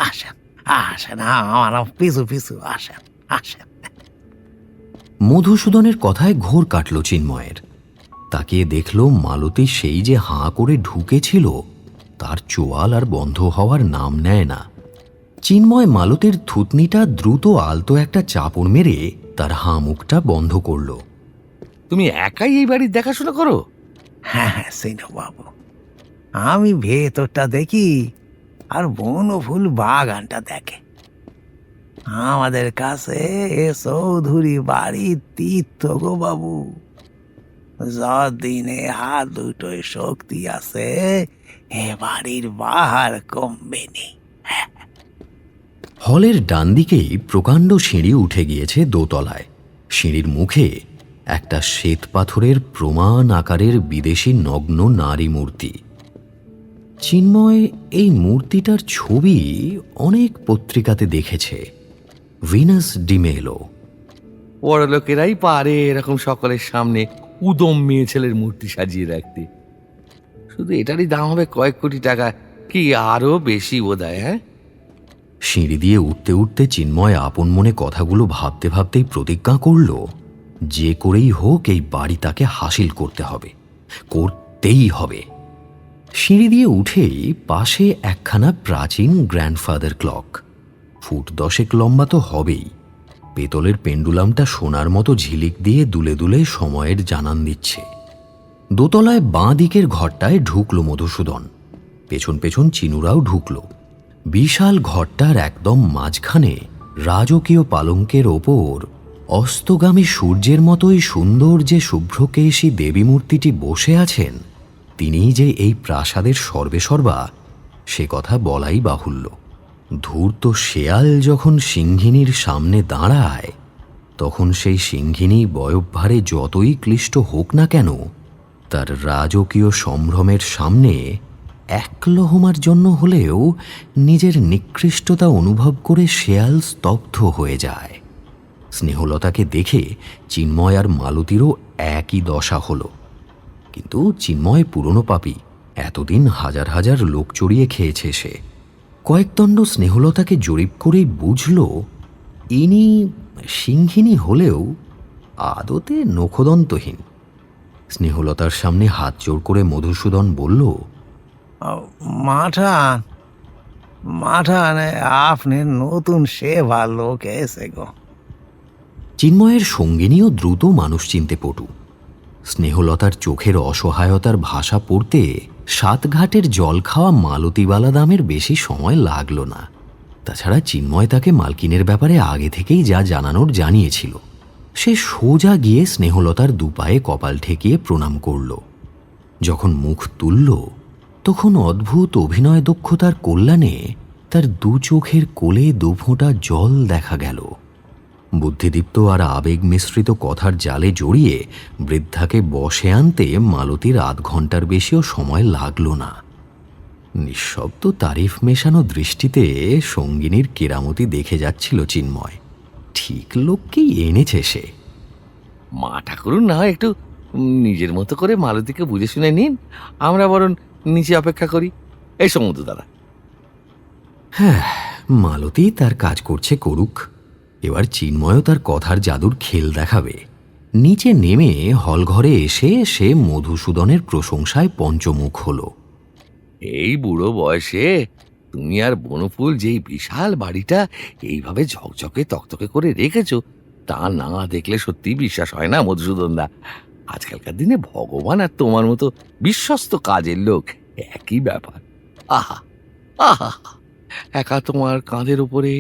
আসেন আসেন, আমার পিছু পিছু আসেন আসেন। মধুসূদনের কথায় ঘোর কাটল চিন্ময়ের। তাকিয়ে দেখল মালতী সেই যে হাঁ করে ঢুকেছিল তার চোয়াল আর বন্ধ হওয়ার নাম নেয় না। চিন্ময় মালতীর থুতনিটা দ্রুত আলতো একটা চাপড় মেরে তার হাঁ মুখটা বন্ধ করল। তুমি একাই এই বাড়ির দেখাশোনা করো? হ্যাঁ হ্যাঁ সিনু বাবু, আমি ভেতরটা দেখি আর বনফুল বাগানটা দেখে। আমাদের কাছে এ চৌধুরী বাড়ির তীর্থ গো বাবু। যদিনে হাত দুটোই শক্তি আছে এ বাড়ির বাহার কমবে নি। হলের ডান দিকেই প্রকাণ্ড সিঁড়ি উঠে গিয়েছে দোতলায়। সিঁড়ির মুখে একটা শ্বেতপাথরের প্রমাণ আকারের বিদেশি নগ্ন নারী মূর্তি। চিন্ময় এই মূর্তিটার ছবি অনেক পত্রিকাতে দেখেছে। ভিনাস ডিমেলো। বড় লোকেরাই পারে এরকম সকলের সামনে উদম মেয়ে ছেলের মূর্তি সাজিয়ে রাখতে। শুধু এটারই দাম হবে কয়েক কোটি টাকা, কি আরো বেশি বোধহয়। হ্যাঁ, সিঁড়ি দিয়ে উঠতে উঠতে চিন্ময় আপন মনে কথাগুলো ভাবতে ভাবতেই প্রতিজ্ঞা করল, যে করেই হোক এই বাড়ি তাকে হাসিল করতে হবে, করতেই হবে। সিঁড়ি দিয়ে উঠেই পাশে একখানা প্রাচীন গ্র্যান্ডফাদার ক্লক। ফুট 10 লম্বা তো হবেই। পেতলের পেন্ডুলামটা সোনার মতো ঝিলিক দিয়ে দুলে দুলে সময়ের জানান দিচ্ছে। দোতলায় বাঁ দিকের ঘরটায় ঢুকল মধুসূদন। পেছন পেছন চিনুরাও ঢুকল। বিশাল ঘরটার একদম মাঝখানে রাজকীয় পালঙ্কের ওপর অস্তগামী সূর্যের মতোই সুন্দর যে শুভ্রকেশী দেবী মূর্তিটি বসে আছেন, তিনিই যে এই প্রাসাদের সর্বেসর্বা সে কথা বলাই বাহুল্য। ধূর্ত শেয়াল যখন সিংহিনীর সামনে দাঁড়ায়, তখন সেই সিংহিনী বয়ঃভারে যতই ক্লিষ্ট হোক না কেন, তার রাজকীয় সম্ভ্রমের সামনে এক লহমার জন্য হলেও নিজের নিকৃষ্টতা অনুভব করে শেয়াল স্তব্ধ হয়ে যায়। স্নেহলতাকে দেখে চিন্ময় আর মালতীরও একই দশা হলো। কিন্তু চিন্ময় পুরনো পাপী, এতদিন হাজার হাজার লোক চড়িয়ে খেয়েছে সে। কয়েকদণ্ড স্নেহলতাকে জরিপ করেই বুঝল ইনি সিংহিনী হলেও আদতে নখদন্তহীন। স্নেহলতার সামনে হাত জোড় করে মধুসূদন বলল, মাঠান মাঠান, আপনি নতুন সেবা লোক এসে গো। চিন্ময়ের সঙ্গিনীও দ্রুত মানুষ চিনতে পটু। স্নেহলতার চোখের অসহায়তার ভাষা পড়তে সাতঘাটের জল খাওয়া মালতীবালা দামের বেশি সময় লাগল না। তাছাড়া চিন্ময় তাকে মালকিনের ব্যাপারে আগে থেকেই যা জানানোর জানিয়েছিল। সে সোজা গিয়ে স্নেহলতার দুপায়ে কপাল ঠেকিয়ে প্রণাম করল। যখন মুখ তুলল তখন অদ্ভুত অভিনয় দক্ষতার কল্যাণে তার দু চোখের কোলে দুফোঁটা জল দেখা গেল। বুদ্ধিদীপ্ত আর আবেগ মিশ্রিত কথার জালে জড়িয়ে বৃদ্ধাকে বশে আনতে মালতীর আধ ঘন্টার বেশিও সময় লাগল না। নিঃশব্দ তারিফ মেশানো দৃষ্টিতে সঙ্গিনীর কেরামতি দেখে যাচ্ছিল চিন্ময়। ঠিক লোককেই এনেছে সে। মা ঠাকুরুন না হয় একটু নিজের মতো করে মালতীকে বুঝে শুনে নিন, আমরা বরং নিচে অপেক্ষা করি। এই সমুদ্র দাদা। হ্যাঁ, মালতী তার কাজ করছে করুক, এবার চিন্ময়ও তার কথার জাদুর খেল দেখাবে। নিচে নেমে হলঘরে এসে সে মধুসূদনের প্রশংসায় পঞ্চমুখ হল। এই বুড়ো বয়সে তুমি আর বনফুল যেই বিশাল বাড়িটা এইভাবে ঝকঝকে তকতকে করে রেখেছো, তা না দেখলে সত্যি বিশ্বাস হয় না মধুসূদন দা। আজকালকার দিনে ভগবান আর তোমার মতো বিশ্বস্ত কাজের লোক একই ব্যাপার। আহা আহা, একা তোমার কাঁধের উপরে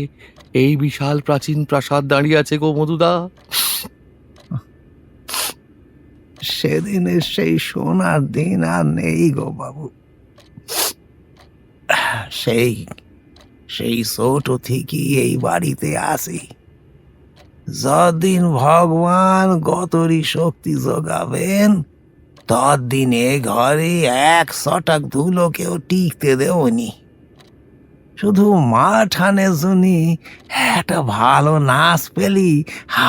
এই বিশাল প্রাচীন প্রাসাদ দাঁড়িয়ে আছে গো মধুদা। সেদিনের সেই সোনার দিন আর নেই গো বাবু। সেই সেই ছোট থেকেই এই বাড়িতে আসি। যতদিন ভগবান গতরি শক্তি যোগাবেন ততদিন এ ঘরে এক ছটাক ধুলোকেও টিকতে দেবনি। শুধু মাঠানে শুনি একটা ভালো নাচ পেলি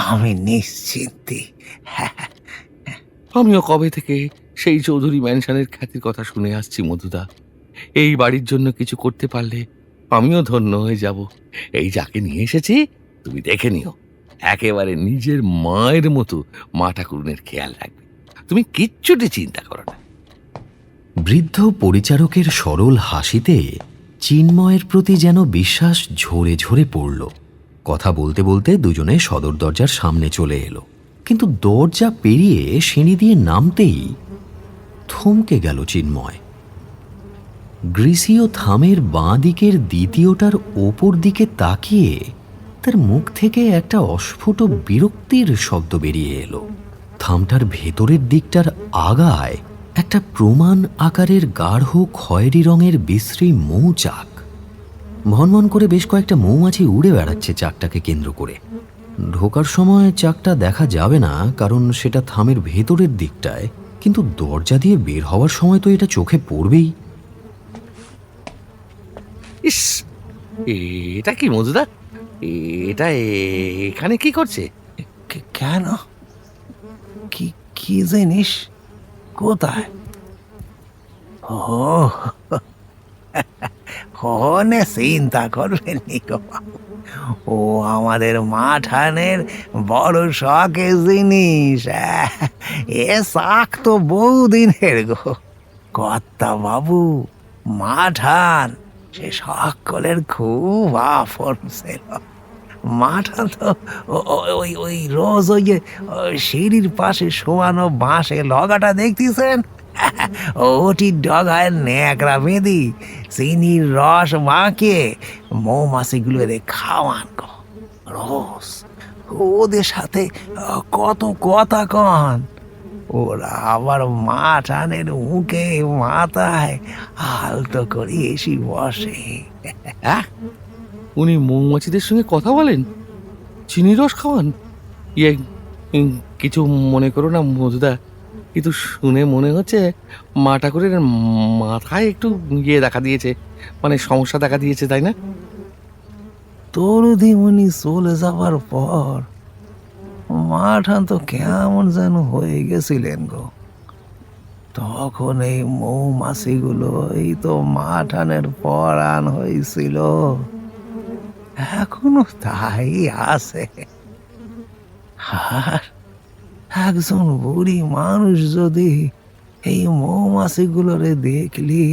আমি নিশ্চিন্তে। আমিও কবে থেকে সেই চৌধুরী ম্যানশনের খ্যাতির কথা শুনে আসছি মধুদা। এই বাড়ির জন্য কিছু করতে পারলে আমিও ধন্য হয়ে যাব। এই যাকে নিয়ে এসেছি তুমি দেখে নিও, একেবারে নিজের মায়ের মতো মা ঠাকুরনের খেয়াল রাখবে। তুমি কিচ্ছুটি চিন্তা করো না। বৃদ্ধ পরিচারকের সরল হাসিতে চিন্ময়ের প্রতি যেন বিশ্বাস ঝরে ঝরে পড়ল। কথা বলতে বলতে দুজনে সদর দরজার সামনে চলে এলো, কিন্তু দরজা পেরিয়ে সিঁড়ি দিয়ে নামতেই থমকে গেল চিন্ময়। গ্রিসীয় থামের বাঁ দিকের দ্বিতীয়টার ওপর দিকে তাকিয়ে তার মুখ থেকে একটা অস্ফুট বিরক্তির শব্দ বেরিয়ে এলো। থামটার ভেতরের দিকটার আগায় একটা প্রমাণ আকারের গাঢ় খয়েরি রঙের বিশ্রী মৌচাক। ভনভন করে বেশ কয়েকটা মৌমাছি উড়ে বেড়াচ্ছে চাকটাকে কেন্দ্র করে। ঢোকার সময় চাকটা দেখা যাবে না, কারণ সেটা থামের ভেতরের দিকটায়, কিন্তু দরজা দিয়ে বের হওয়ার সময় তো এটা চোখে পড়বেই। ইস, এটা কি মধুদা? এটা এখানে কি করছে? কেন? কি কি জিনিস? কোথায়? ও হনে চিন্তা করবেন নি গো বাবু। ও আমাদের মাঠানের বড় শখের জিনিস। এ শাক তো বহুদিনের গো। কর্তা বাবু মাঠান সে সকলের খুব আপন ছিল। মাঠান তো ওই ওই রোজ ওই যে সিঁড়ির পাশে শোয়ানো বাঁশে লগাটা দেখতেছেন, ওটির ডগায় ন্যাকড়া বেঁধি চিনির রস মাখিয়ে মৌমাছিগুলো খাওয়ান গো রোজ। ওদের সাথে কত কথা কন। ওরা আবার মাঠানের মুখে মাথায় আলতো করে এসে বসে। হ্যাঁ, উনি মৌমাছিদের সঙ্গে কথা বলেন, চিনি রস খাওয়ান? ইয়ে, কিছু মনে করো না মধুদা, কিন্তু শুনে মনে হচ্ছে মা ঠাকুরের মাথায় একটু ইয়ে দেখা দিয়েছে, মানে সমস্যা দেখা দিয়েছে, তাই না? তরুদিমণি চলে যাবার পর মাঠান তো কেমন যেন হয়ে গেছিলেন গো। তখন এই মৌমাছিগুলো এই তো মাঠানের পরাণ হয়েছিল, এখনো তাই আছে। আর একজন বুড়ি মানুষ যদি এই মৌমাছিগুলোরে দেখলি,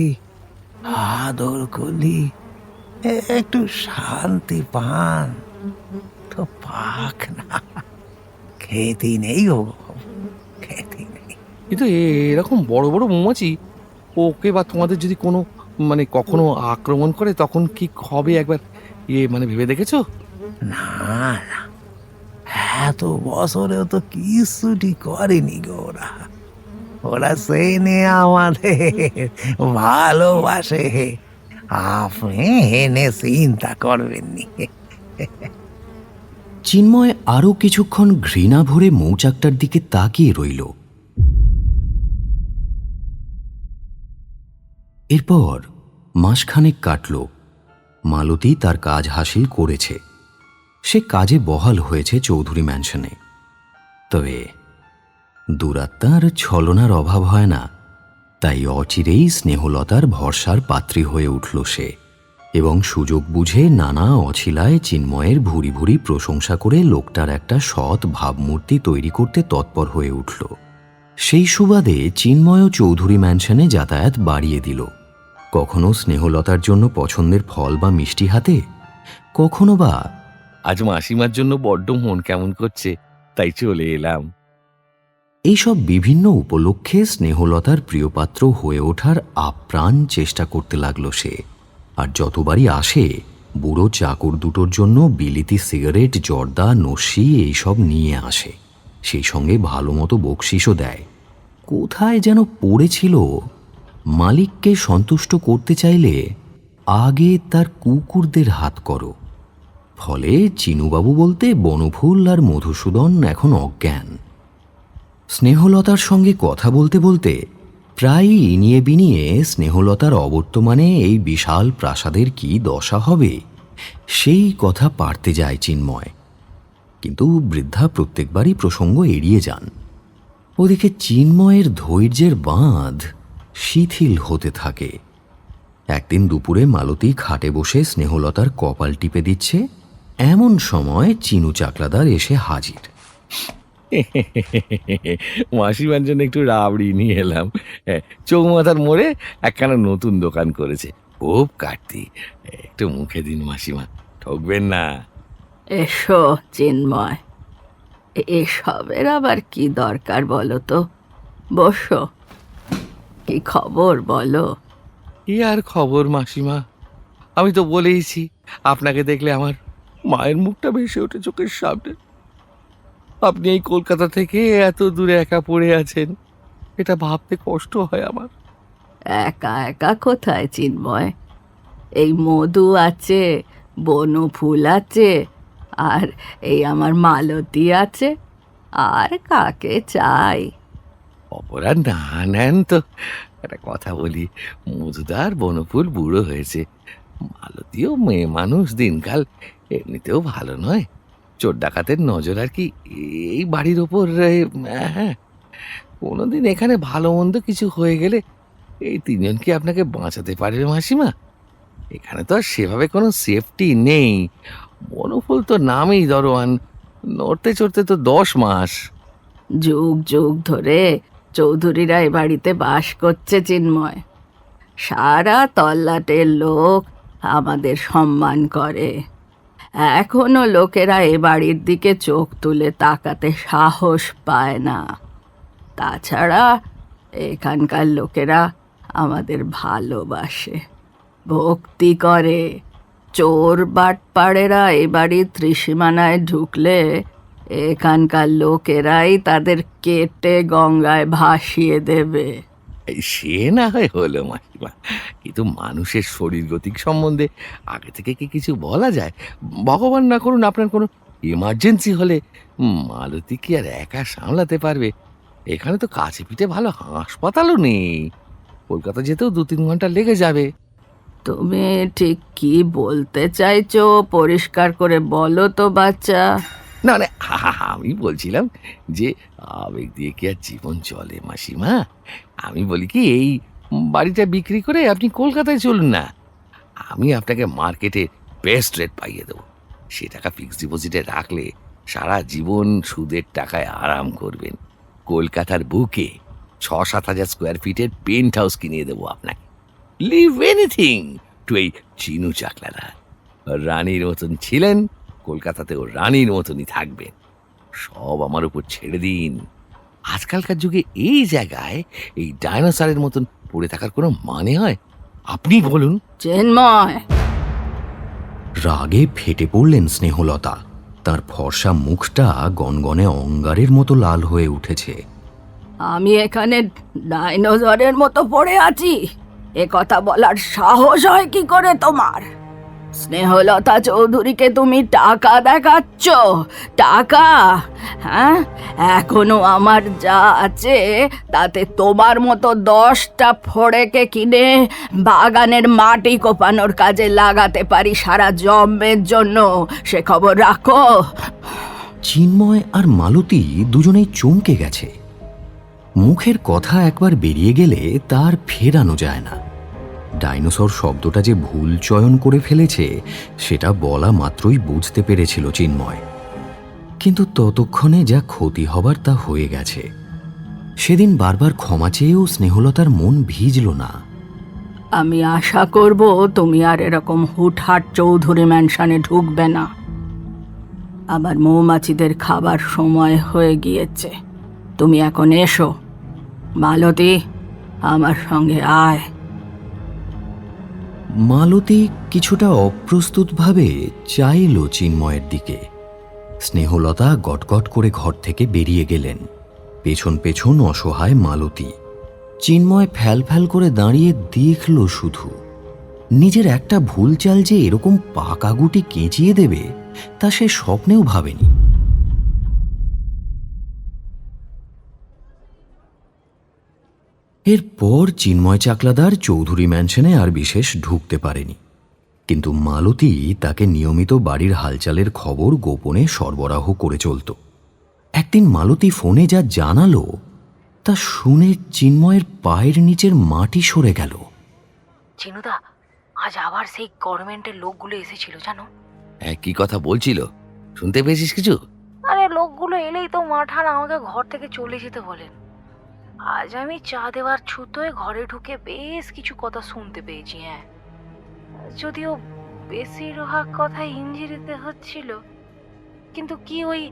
আদর করলি, একটু শান্তি পান, তো পাক না। খেতি নেই গো, খেতি নেই। কিন্তু এরকম বড় বড় মৌমাছি ওকে বা তোমাদের যদি কোনো মানে কখনো আক্রমণ করে তখন কি হবে একবার মানে ভেবে দেখেছো? না না, এত বছরেও তো কিছুটি করেনি গো ওরা। ওরা চেনে আমাদের, ভালোবাসে। আপনি এনে চিন্তা করবেননি। চিন্ময় আরও কিছুক্ষণ ঘৃণা ভরে মৌচাকটার দিকে তাকিয়ে রইল। এরপর মাসখানেক কাটল। মালতী তার কাজ হাসিল করেছে। সে কাজে বহাল হয়েছে চৌধুরী ম্যানশনে। তবে দুরাত্মার ছলনার অভাব হয় না, তাই অচিরেই স্নেহলতার ভরসার পাত্রী হয়ে উঠল সে, এবং সুযোগ বুঝে নানা অছিলায় চিন্ময়ের ভুরি ভুরি প্রশংসা করে লোকটার একটা সৎ ভাবমূর্তি তৈরি করতে তৎপর হয়ে উঠল। সেই সুবাদে চিন্ময় চৌধুরী ম্যানশনে যাতায়াত বাড়িয়ে দিল। কখনো স্নেহলতার জন্য পছন্দের ফল বা মিষ্টি হাতে, কখনো বা আজ মাসিমার জন্য বড্ড মন কেমন করছে, তাই চলে এলাম। এইসব বিভিন্ন উপলক্ষে স্নেহলতার প্রিয়পাত্র হয়ে ওঠার আপ্রাণ চেষ্টা করতে লাগল সে। আর যতবারই আসে, বুড়ো চাকর দুটোর জন্য বিলিতি সিগারেট, জর্দা, নস্যি এইসব নিয়ে আসে। সেই সঙ্গে ভালো মতো বকশিসও দেয়। কোথায় যেন পড়েছিল, মালিককে সন্তুষ্ট করতে চাইলে আগে তার কুকুরদের হাত করো। ফলে চিনুবাবু বলতে বনফুল আর মধুসূদন এখন অজ্ঞান। স্নেহলতার সঙ্গে কথা বলতে বলতে প্রায়ই ইনিয়ে বিনিয়ে স্নেহলতার অবর্তমানে এই বিশাল প্রাসাদের কি দশা হবে সেই কথা পারতে যায় চিন্ময়। কিন্তু বৃদ্ধা প্রত্যেকবারই প্রসঙ্গ এড়িয়ে যান। ওদিকে চিন্ময়ের ধৈর্যের বাঁধ শিথিল হতে থাকে। একদিন দুপুরে মালতী খাটে বসে স্নেহলতার কপাল টিপে দিচ্ছে, এমন সময় চিনু চাকলাদার এসে হাজির। মাসিমার জন্য একটু রাবড়ি নিয়ে এলাম। চৌমাথার মোড়ে একখানা নতুন দোকান করেছে, খুব কাটতি। একটু মুখে দিন মাসিমা, ঠকবেন না। এসো চিন্ময়, এসবের আবার কি দরকার বলো তো? বসো, কি খবর বলো? কি আর খবর মাসিমা, আমি তো বলেইছি, আপনাকে দেখলে আমার মায়ের মুখটা ভেসে ওঠে চোখের সামনে। আপনি এই কলকাতা থেকে এত দূরে একা পড়ে আছেন, এটা ভাবতে কষ্ট হয় আমার। একা একা কোথায় চিন্ময়? এই মধু আছে, বনফুল আছে, আর এই আমার মালতী আছে, আর কাকে চাই? অপরাধ না নেন তো। একটা কথা বলি, মধুদার বনফুল বুড়ো হয়েছে, মালতীও মেয়ে মানুষ, দিনকাল এমনিতেও ভালো নয়। চোর ডাকাতের নজর আর কি এই বাড়ির ওপর। হ্যাঁ, কোনোদিন এখানে ভালো মন্দ কিছু হয়ে গেলে এই তিনজন কি আপনাকে বাঁচাতে পারবে মাসিমা? এখানে তো আর সেভাবে কোনো সেফটি নেই। বনফুল তো নামেই দরোয়ান, নড়তে চড়তে তো 10 মাস। যুগ যুগ ধরে চৌধুরীরা এ বাড়িতে বাস করছে চিন্ময়। সারা তল্লাটের লোক আমাদের সম্মান করে। এখনো লোকেরা এ বাড়ির দিকে চোখ তুলে তাকাতে সাহস পায় না। তাছাড়া এখানকার লোকেরা আমাদের ভালোবাসে, ভক্তি করে। চোর বাটপাড়েরা এ বাড়ির ত্রিসীমানায় ঢুকলে এখানকার লোকেরাই তাদের কেটে গঙ্গায় ভাসিয়ে দেবে। এই সে না হয় হলো মাসিমা, কিন্তু মানুষের শরীর গতিক সম্বন্ধে আগে থেকে কি কিছু বলা যায়? ভগবান না করুন আপনার কোনো ইমার্জেন্সি হলে মালতী কি আর একা সামলাতে পারবে? এখানে তো কাছে পিঠে ভালো হাসপাতালও নেই। কলকাতা যেতেও 2-3 ঘন্টা লেগে যাবে। তুমি ঠিক কি বলতে চাইছো পরিষ্কার করে বলো তো বাচ্চা। না না, আমি বলছিলাম যে আবেগ দিয়ে কি আর জীবন চলে মাসিমা? আমি বলি কি, এই বাড়িটা বিক্রি করে আপনি কলকাতায় চলুন না। আমি আপনাকে মার্কেটে বেস্ট রেট পাইয়ে দেবো। সে টাকা ফিক্সড ডিপোজিটে রাখলে সারা জীবন সুদের টাকায় আরাম করবেন। কলকাতার বুকে 6-7 হাজার স্কোয়ার ফিটের পেন্ট হাউস কিনে দেবো আপনাকে। লিভ এনিথিং টু এই চিনু চাকলাদা। রানীর মতন ছিলেন, কলকাতাতেও রানীর মতনই থাকবেন। সব আমার উপর ছেড়ে দিন। আজকালকার যুগে এই জায়গায় এই ডাইনোসরের মতন পড়ে থাকার কোনো মানে হয়? আপনি বলুন। চিন্ময়, রাগে ফেটে পড়লেন স্নেহলতা। তার ফর্সা মুখটা গনগনে অঙ্গারের মতো লাল হয়ে উঠেছে। আমি এখানে ডাইনোসরের মতো পড়ে আছি, এ কথা বলার সাহস হয় কি করে তোমার? স্নেহলতা চৌধুরীকে তুমি টাকা দেখাচ্ছ? টাকা? হ্যাঁ, এখনো আমার যা আছে তাতে তোমার মতো 10টা ফড়েকে কিনে বাগানের মাটি কোপানোর কাজে লাগাতে পারি সারা জন্মের জন্য, সে খবর রাখো। চিন্ময় আর মালতী দুজনেই চমকে গেছে। মুখের কথা একবার বেরিয়ে গেলে তার ফেরানো যায় না। ডাইনোসর শব্দটা যে ভুল চয়ন করে ফেলেছে সেটা বলা মাত্রই বুঝতে পেরেছিল চিন্ময়, কিন্তু ততক্ষণে যা ক্ষতি হবার তা হয়ে গেছে। সেদিন বারবার ক্ষমা চেয়েও স্নেহলতার মন ভিজল না। আমি আশা করব তুমি আর এরকম হুটহাট চৌধুরী ম্যানশনে ঢুকবে না। আবার মৌমাছিদের খাবার সময় হয়ে গিয়েছে, তুমি এখন এসো। মালতী, আমার সঙ্গে আয়। মালতী কিছুটা অপ্রস্তুতভাবে চাইল চিন্ময়ের দিকে। স্নেহলতা গটগট করে ঘর থেকে বেরিয়ে গেলেন, পেছন পেছন অসহায় মালতী। চিন্ময় ফ্যাল ফ্যাল করে দাঁড়িয়ে দেখল শুধু। নিজের একটা ভুল চাল যে এরকম পাকাগুটি কেঁচিয়ে দেবে তা সে স্বপ্নেও ভাবেনি। এরপর চিন্ময় চাকলাদার চৌধুরী ম্যানশনে আর বিশেষ ঢুকতে পারেনি, কিন্তু মালতী তাকে নিয়মিত বাড়ির হালচালের খবর গোপনে সরবরাহ করে চলত। একদিন মালতী ফোনে যা জানালো তা শুনে চিন্ময়ের পায়ের নিচের মাটি সরে গেল। চিনুদা, আজ আবার সেই গভর্নমেন্টের লোকগুলো এসেছিল জানো? কি কথা বলছিল, শুনতে পেয়েছিস কিছু? আরে লোকগুলো এলেই তো মাঠান আমাকে ঘর থেকে চলে যেতে বলেন। আজ আমি চা দেওয়ার ছুতোয় ঘরে ঢুকে বেশ কিছু কথা শুনতে পেয়েছি। হ্যাঁ, যদিও বেশিরভাগ কথা ইংরেজিতে হচ্ছিল, কিন্তু কি ওই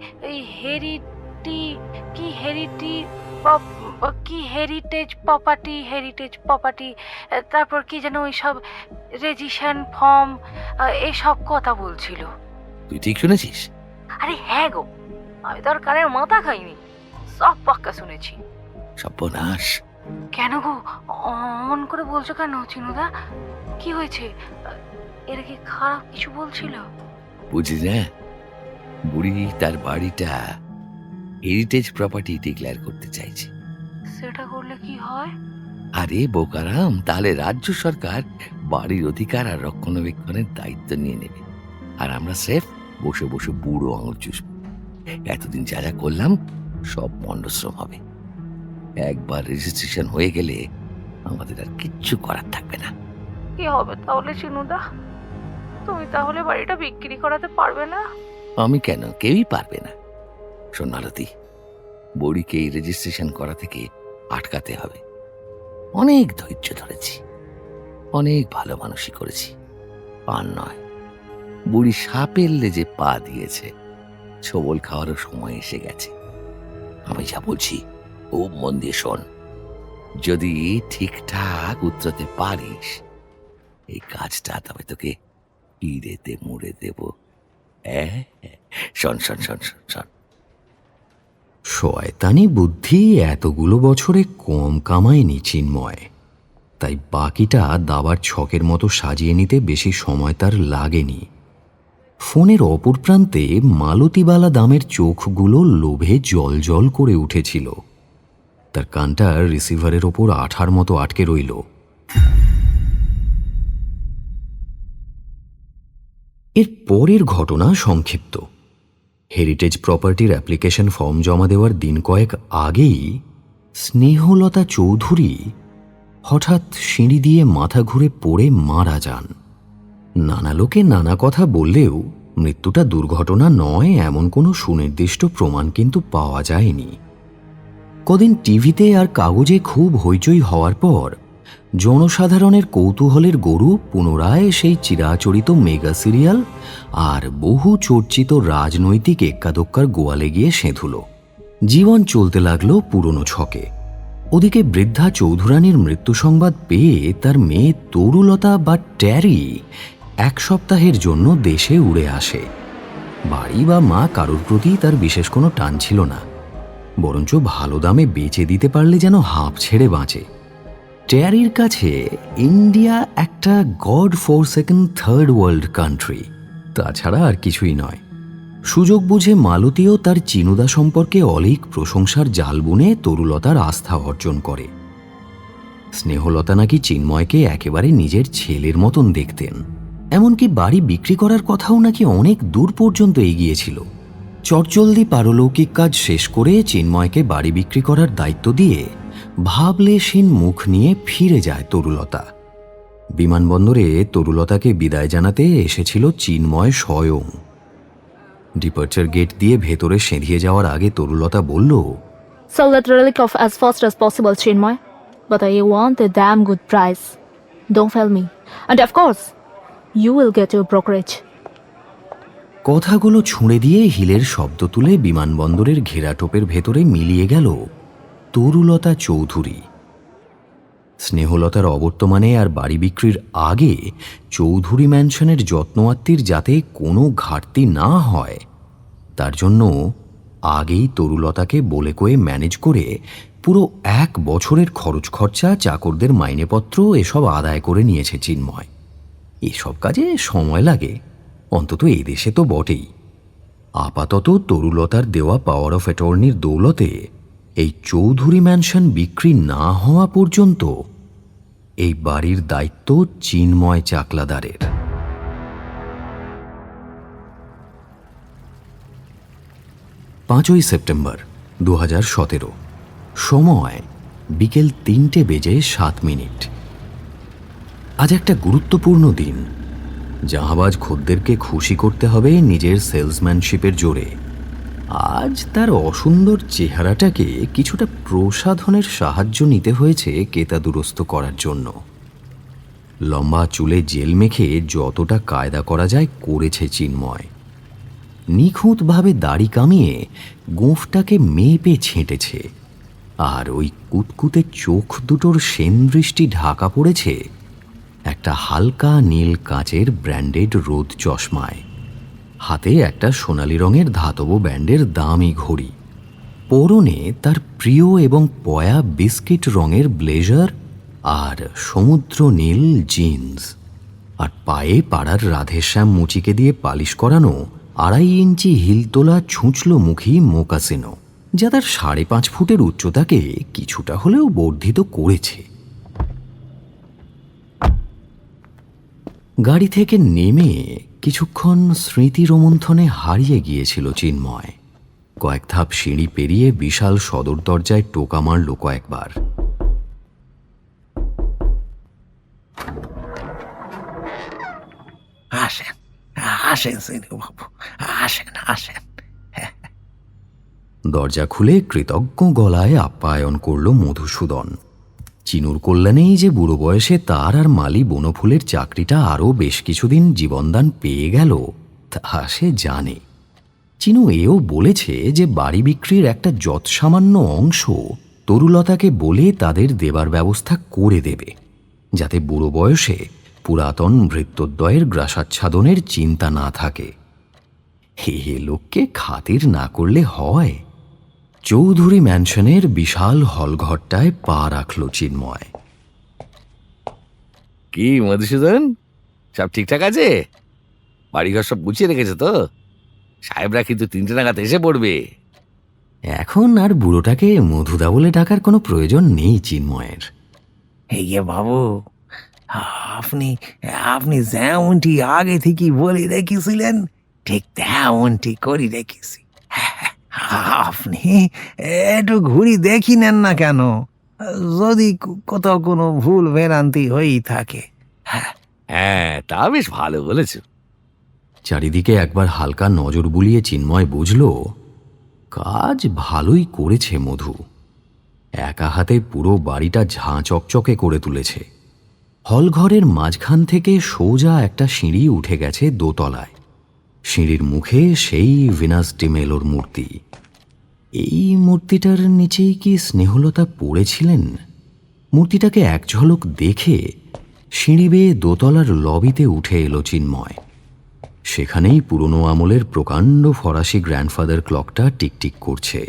হেরিটেজ প্রপার্টি, তারপর কি যেন ওই সব রেজিস্ট্রেশন ফর্ম, এসব কথা বলছিল। তুই ঠিক শুনেছিস? আরে হ্যাঁ গো, আমি তো আর কানের মাথা খাইনি, সব পাক্কা শুনেছি। সর্বনাশ! কেন গো, অমন করে বলছো কেন চিনুদা? কি হয়েছে? এরা কি খারাপ কিছু বলছিল? বুঝলি না, বুড়ি তার বাড়িটা হেরিটেজ প্রপার্টি ডিক্লেয়ার করতে চাইছে। সেটা করলে কি হয়? আরে বোকারাম, তাহলে রাজ্য সরকার বাড়ির অধিকার আর রক্ষণাবেক্ষণের দায়িত্ব নিয়ে নেবে, আর আমরা সেফ বসে বসে বুড়ো আঙুল চুষব। এতদিন যা যা করলাম সব মণ্ডশ্রম হবে। একবার রেজিস্ট্রেশন হয়ে গেলে আমাদের আর কিচ্ছু করার থাকবে না। কি হবে তাহলে চিনুদা? তুমি তাহলে বাড়িটা বিক্রি করাতে পারবে না? আমি কেন, কেউই পারবে না। শোন মালতী, বুড়িকে এই রেজিস্ট্রেশন করা থেকে আটকাতে হবে। অনেক ধৈর্য ধরেছি, অনেক ভালো মানুষই করেছি, আর নয়, বুড়ি সাপের লেজে পা দিয়েছে, ছবল খাওয়ারও সময় এসে গেছে। আমি যা বলছি ও মন দিয়ে শোন। যদি ঠিকঠাক উত্তরতে পারিস এই কাজটা, তবে তোকে হিরেতে মুড়ে দেব। শোন শোন শোন শোন শোন। শয়তানি বুদ্ধি এতগুলো বছরে কম কামায়নি চিন্ময়, তাই বাকিটা দাবার ছকের মতো সাজিয়ে নিতে বেশি সময় তার লাগেনি। ফোনের অপর প্রান্তে মালতীবালা দামের চোখগুলো লোভে জল জল করে উঠেছিল। তার কানটা রিসিভারের ওপর আঠার মতো আটকে রইল। এর পরের ঘটনা সংক্ষিপ্ত। হেরিটেজ প্রপার্টির অ্যাপ্লিকেশন ফর্ম জমা দেওয়ার দিন কয়েক আগেই স্নেহলতা চৌধুরী হঠাৎ সিঁড়ি দিয়ে মাথা ঘুরে পড়ে মারা যান। নানা লোকে নানা কথা বললেও মৃত্যুটা দুর্ঘটনা নয় এমন কোনো সুনির্দিষ্ট প্রমাণ কিন্তু পাওয়া যায়নি। কদিন টিভিতে আর কাগজে খুব হইচই হওয়ার পর জনসাধারণের কৌতূহলের গরু পুনরায় সেই চিরাচরিত মেগা সিরিয়াল আর বহু চর্চিত রাজনৈতিক এক্কাদোক্কার গোয়ালে গিয়ে সেঁধুল। জীবন চলতে লাগলো পুরনো ছকে। ওদিকে বৃদ্ধা চৌধুরানীর মৃত্যু সংবাদ পেয়ে তার মেয়ে তরুলতা বা ট্যারি 1 সপ্তাহের জন্য দেশে উড়ে আসে। বাড়ি বা মা কারোর প্রতি তার বিশেষ কোনো টান ছিল না, বরঞ্চ ভালো দামে বেচে দিতে পারলে যেন হাঁপ ছেড়ে বাঁচে। টেরির কাছে ইন্ডিয়া একটা গড ফোরসেকেন থার্ড ওয়ার্ল্ড কান্ট্রি, তাছাড়া আর কিছুই নয়। সুযোগ বুঝে মালতীও তার চিনুদা সম্পর্কে অলীক প্রশংসার জাল বুনে তরুলতার আস্থা অর্জন করে। স্নেহলতা নাকি চিন্ময়কে একেবারে নিজের ছেলের মতন দেখতেন, এমনকি বাড়ি বিক্রি করার কথাও নাকি অনেক দূর পর্যন্ত এগিয়েছিল। চটজলদি পারলৌকিক কাজ শেষ করে চিন্ময়কে বাড়ি বিক্রি করার দায়িত্ব দিয়ে ভাবলেশহীন মুখ নিয়ে ফিরে যায় তরুলতা। বিমানবন্দরে তরুলতাকে বিদায় জানাতে এসেছিল চিন্ময় স্বয়ং। ডিপার্চার গেট দিয়ে ভেতরে সেঁধিয়ে যাওয়ার আগে তরুলতা বলল, So let relic off as fast as possible, Chinmoy. But I want a damn good price. Don't fail me. And of course, you will get your brokerage. কথাগুলো ছুঁড়ে দিয়ে হিলের শব্দ তুলে বিমানবন্দরের ঘেরাটোপের ভেতরে মিলিয়ে গেল তরুলতা চৌধুরী। স্নেহলতার অবর্তমানে আর বাড়ি বিক্রির আগে চৌধুরী ম্যানশনের যত্নআত্তির যাতে কোনো ঘাটতি না হয়, তার জন্য আগেই তরুলতাকে বলে কয়ে ম্যানেজ করে পুরো 1 বছরের খরচ খরচা, চাকরদের মাইনেপত্র এসব আদায় করে নিয়েছে চিন্ময়। এসব কাজে সময় লাগে, অন্তত এই দেশে তো বটেই। আপাতত তরুলতার দেওয়া পাওয়ার অফ অ্যাটর্নির দৌলতে এই চৌধুরী ম্যানশন বিক্রি না হওয়া পর্যন্ত এই বাড়ির দায়িত্ব চিন্ময় চাকলাদারের। 5ই সেপ্টেম্বর 2017, সময় বিকেল 3:07। আজ একটা গুরুত্বপূর্ণ দিন। জাহাবাজ খদ্দেরকে খুশি করতে হবে নিজের সেলসম্যানশিপের জোরে। আজ তার অসুন্দর চেহারাটাকে কিছুটা প্রসাধনের সাহায্য নিতে হয়েছে কেতাদুরস্ত করার জন্য। লম্বা চুলে জেল মেখে যতটা কায়দা করা যায় করেছে চিন্ময়। নিখুঁতভাবে দাড়ি কামিয়ে গোঁফটাকে মেপে ছেঁটেছে, আর ওই কুতকুতে চোখ দুটোর সেনদৃষ্টি ঢাকা পড়েছে একটা হালকা নীল কাচের ব্র্যান্ডেড রোদ চশমায়। হাতে একটা সোনালি রঙের ধাতব ব্যান্ডের দামি ঘড়ি, পরনে তার প্রিয় এবং পয়া বিস্কিট রঙের ব্লেজার আর সমুদ্র নীল জিন্স, আর পায়ে পাড়ার রাধেশ্যাম মুচিকে দিয়ে পালিশ করানো 2.5 ইঞ্চি হিলতোলা ছুঁচলোমুখী মোকাসিনো, যা তার 5.5 ফুটের উচ্চতাকে কিছুটা হলেও বর্ধিত করেছে। গাড়ি থেকে নেমে কিছুক্ষণ স্মৃতি রোমন্থনে হারিয়ে গিয়েছিল চিন্ময়। কয়েক ধাপ সিঁড়ি পেরিয়ে বিশাল সদর দরজায় টোকা মারল কয়েকবার। আসেন আসেন বাবু, আসেন আসেন। দরজা খুলে কৃতজ্ঞ গলায় আপ্যায়ন করল মধুসূদন। চিনুর কল্যাণেই যে বুড়ো বয়সে তার আর মালি বনফুলের চাকরিটা আরও বেশ কিছুদিন জীবনদান পেয়ে গেল তা সে জানে। চিনু এও বলেছে যে বাড়ি বিক্রির একটা যৎসামান্য অংশ তরুলতাকে বলে তাদের দেবার ব্যবস্থা করে দেবে, যাতে বুড়ো বয়সে পুরাতন ভৃত্যদ্বয়ের গ্রাসাচ্ছাদনের চিন্তা না থাকে। হে লোককে খাতির না করলে হয়। চৌধুরী ম্যানশনের বিশাল হলঘরটায় পা রাখল চিন্ময়। কি মধুসূদন, সব ঠিকঠাক আছে? বাড়িঘর সব গুছিয়ে রেখেছে তো? সাহেবরা কিন্তু 3টে নাগাদ এসে পড়বে। এখন আর বুড়োটাকে মধুদা বলে ডাকার কোনো প্রয়োজন নেই চিন্ময়ের। এই যে বাবু, আপনি আপনি যেমনটি আগে থেকেই বলে রেখেছিলেন ঠিক তেমনটি করে রেখেছি। আপনি একটু ঘুরি দেখি নেন না কেন, যদি কোথাও কোনো ভুল ভ্রান্তি হয়েই থাকে। হ্যাঁ, তা বেশ ভালো বলেছ। চারিদিকে একবার হালকা নজর বুলিয়ে চিন্ময় বুঝল কাজ ভালোই করেছে মধু। একা হাতে পুরো বাড়িটা ঝাঁ চকচকে করে তুলেছে। হলঘরের মাঝখান থেকে সোজা একটা সিঁড়ি উঠে গেছে দোতলায়। সিঁড়ির মুখে সেই ভিনাস ডিমেলোর মূর্তি। এই মূর্তিটার নিচেই কি স্নেহলতা পড়েছিলেন? মূর্তিটাকে এক ঝলক দেখে সিঁড়ি বেয়ে দোতলার লবিতে উঠে এলো চিন্ময়। সেখানেই পুরনো আমলের প্রকাণ্ড ফরাসি গ্র্যান্ডফাদার ক্লকটা টিকটিক করছে।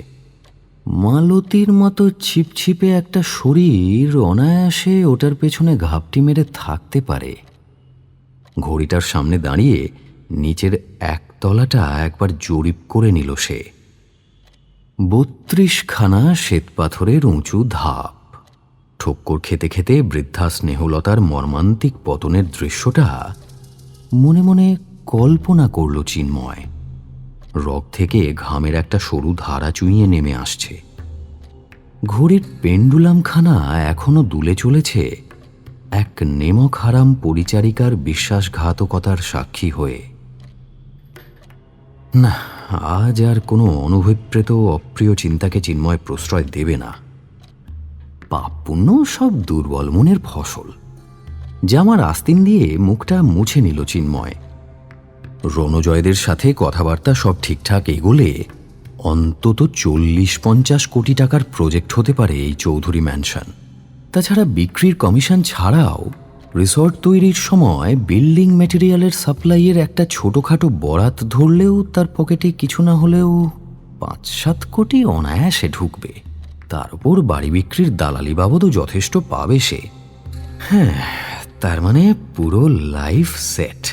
মালতীর মতো ছিপছিপে একটা শরীর অনায়াসে ওটার পেছনে ঘাপটি মেরে থাকতে পারে। ঘড়িটার সামনে দাঁড়িয়ে নিচের একতলাটা একবার জরিপ করে নিল সে। 32খানা শ্বেতপাথরের উঁচু ধাপ। ঠক্কর খেতে খেতে বৃদ্ধা স্নেহলতার মর্মান্তিক পতনের দৃশ্যটা মনে মনে কল্পনা করল চিন্ময়। রগ থেকে ঘামের একটা সরু ধারা চুইয়ে নেমে আসছে। ঘড়ির পেন্ডুলামখানা এখনো দুলে চলেছে এক নেমক হারাম পরিচারিকার বিশ্বাসঘাতকতার সাক্ষী হয়ে। না, আজ আর কোনো অনভিপ্রেত অপ্রিয় চিন্তাকে চিন্ময় প্রশ্রয় দেবে না। পাপ পুণ্য সব দুর্বল মনের ফসল। জামার আস্তিন দিয়ে মুখটা মুছে নিল চিন্ময়। রণজয়দের সাথে কথাবার্তা সব ঠিকঠাক এগোলে অন্তত 40-50 কোটি টাকার প্রজেক্ট হতে পারে এই চৌধুরী ম্যানশন। তাছাড়া বিক্রির কমিশন ছাড়াও রিসর্ট তৈরির সময় বিল্ডিং ম্যাটেরিয়ালের সাপ্লাইয়ের একটা ছোটোখাটো বরাত ধরলেও তার পকেটে কিছু না হলেও 5-7 কোটি অনায়াসে ঢুকবে। তার উপর বাড়ি বিক্রির দালালি বাবদও যথেষ্ট পাবে সে। হ্যাঁ, তার মানে পুরো লাইফ সেট।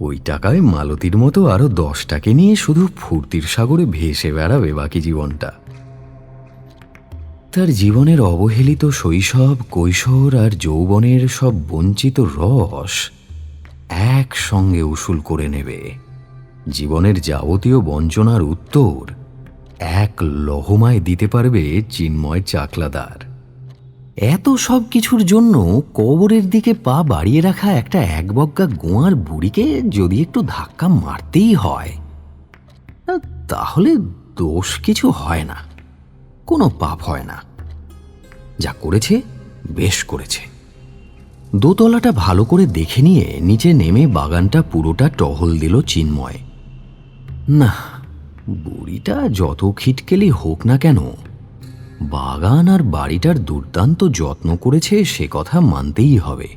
ওই টাকায় মালতীর মতো আরো 10টাকে নিয়ে শুধু ফুর্তির সাগরে ভেসে বেড়াবে বাকি জীবনটা। তার জীবনের অবহেলিত শৈশব, কৈশোর আর যৌবনের সব বঞ্চিত রস একসঙ্গে উসুল করে নেবে। জীবনের যাবতীয় বঞ্চনার উত্তর এক লহমায় দিতে পারবে চিন্ময় চাকলাদার। এত সব কিছুর জন্য কবরের দিকে পা বাড়িয়ে রাখা একটা একবজ্ঞা গোয়ার বুড়িকে যদি একটু ধাক্কা মারতেই হয়, তাহলে দোষ কিছু হয় না, কোনো পাপ হয় না। যা করেছে বেশ করেছে। দোতলাটা ভালো করে দেখে নিয়ে নিচে নেমে বাগানটা পুরোটা টহল দিল চিন্ময়। না, বুড়িটা যত খিটকেলি হোক না কেন, বাগান আর বাড়িটার দুর্দান্ত যত্ন করেছে সে কথা মানতেই হবে।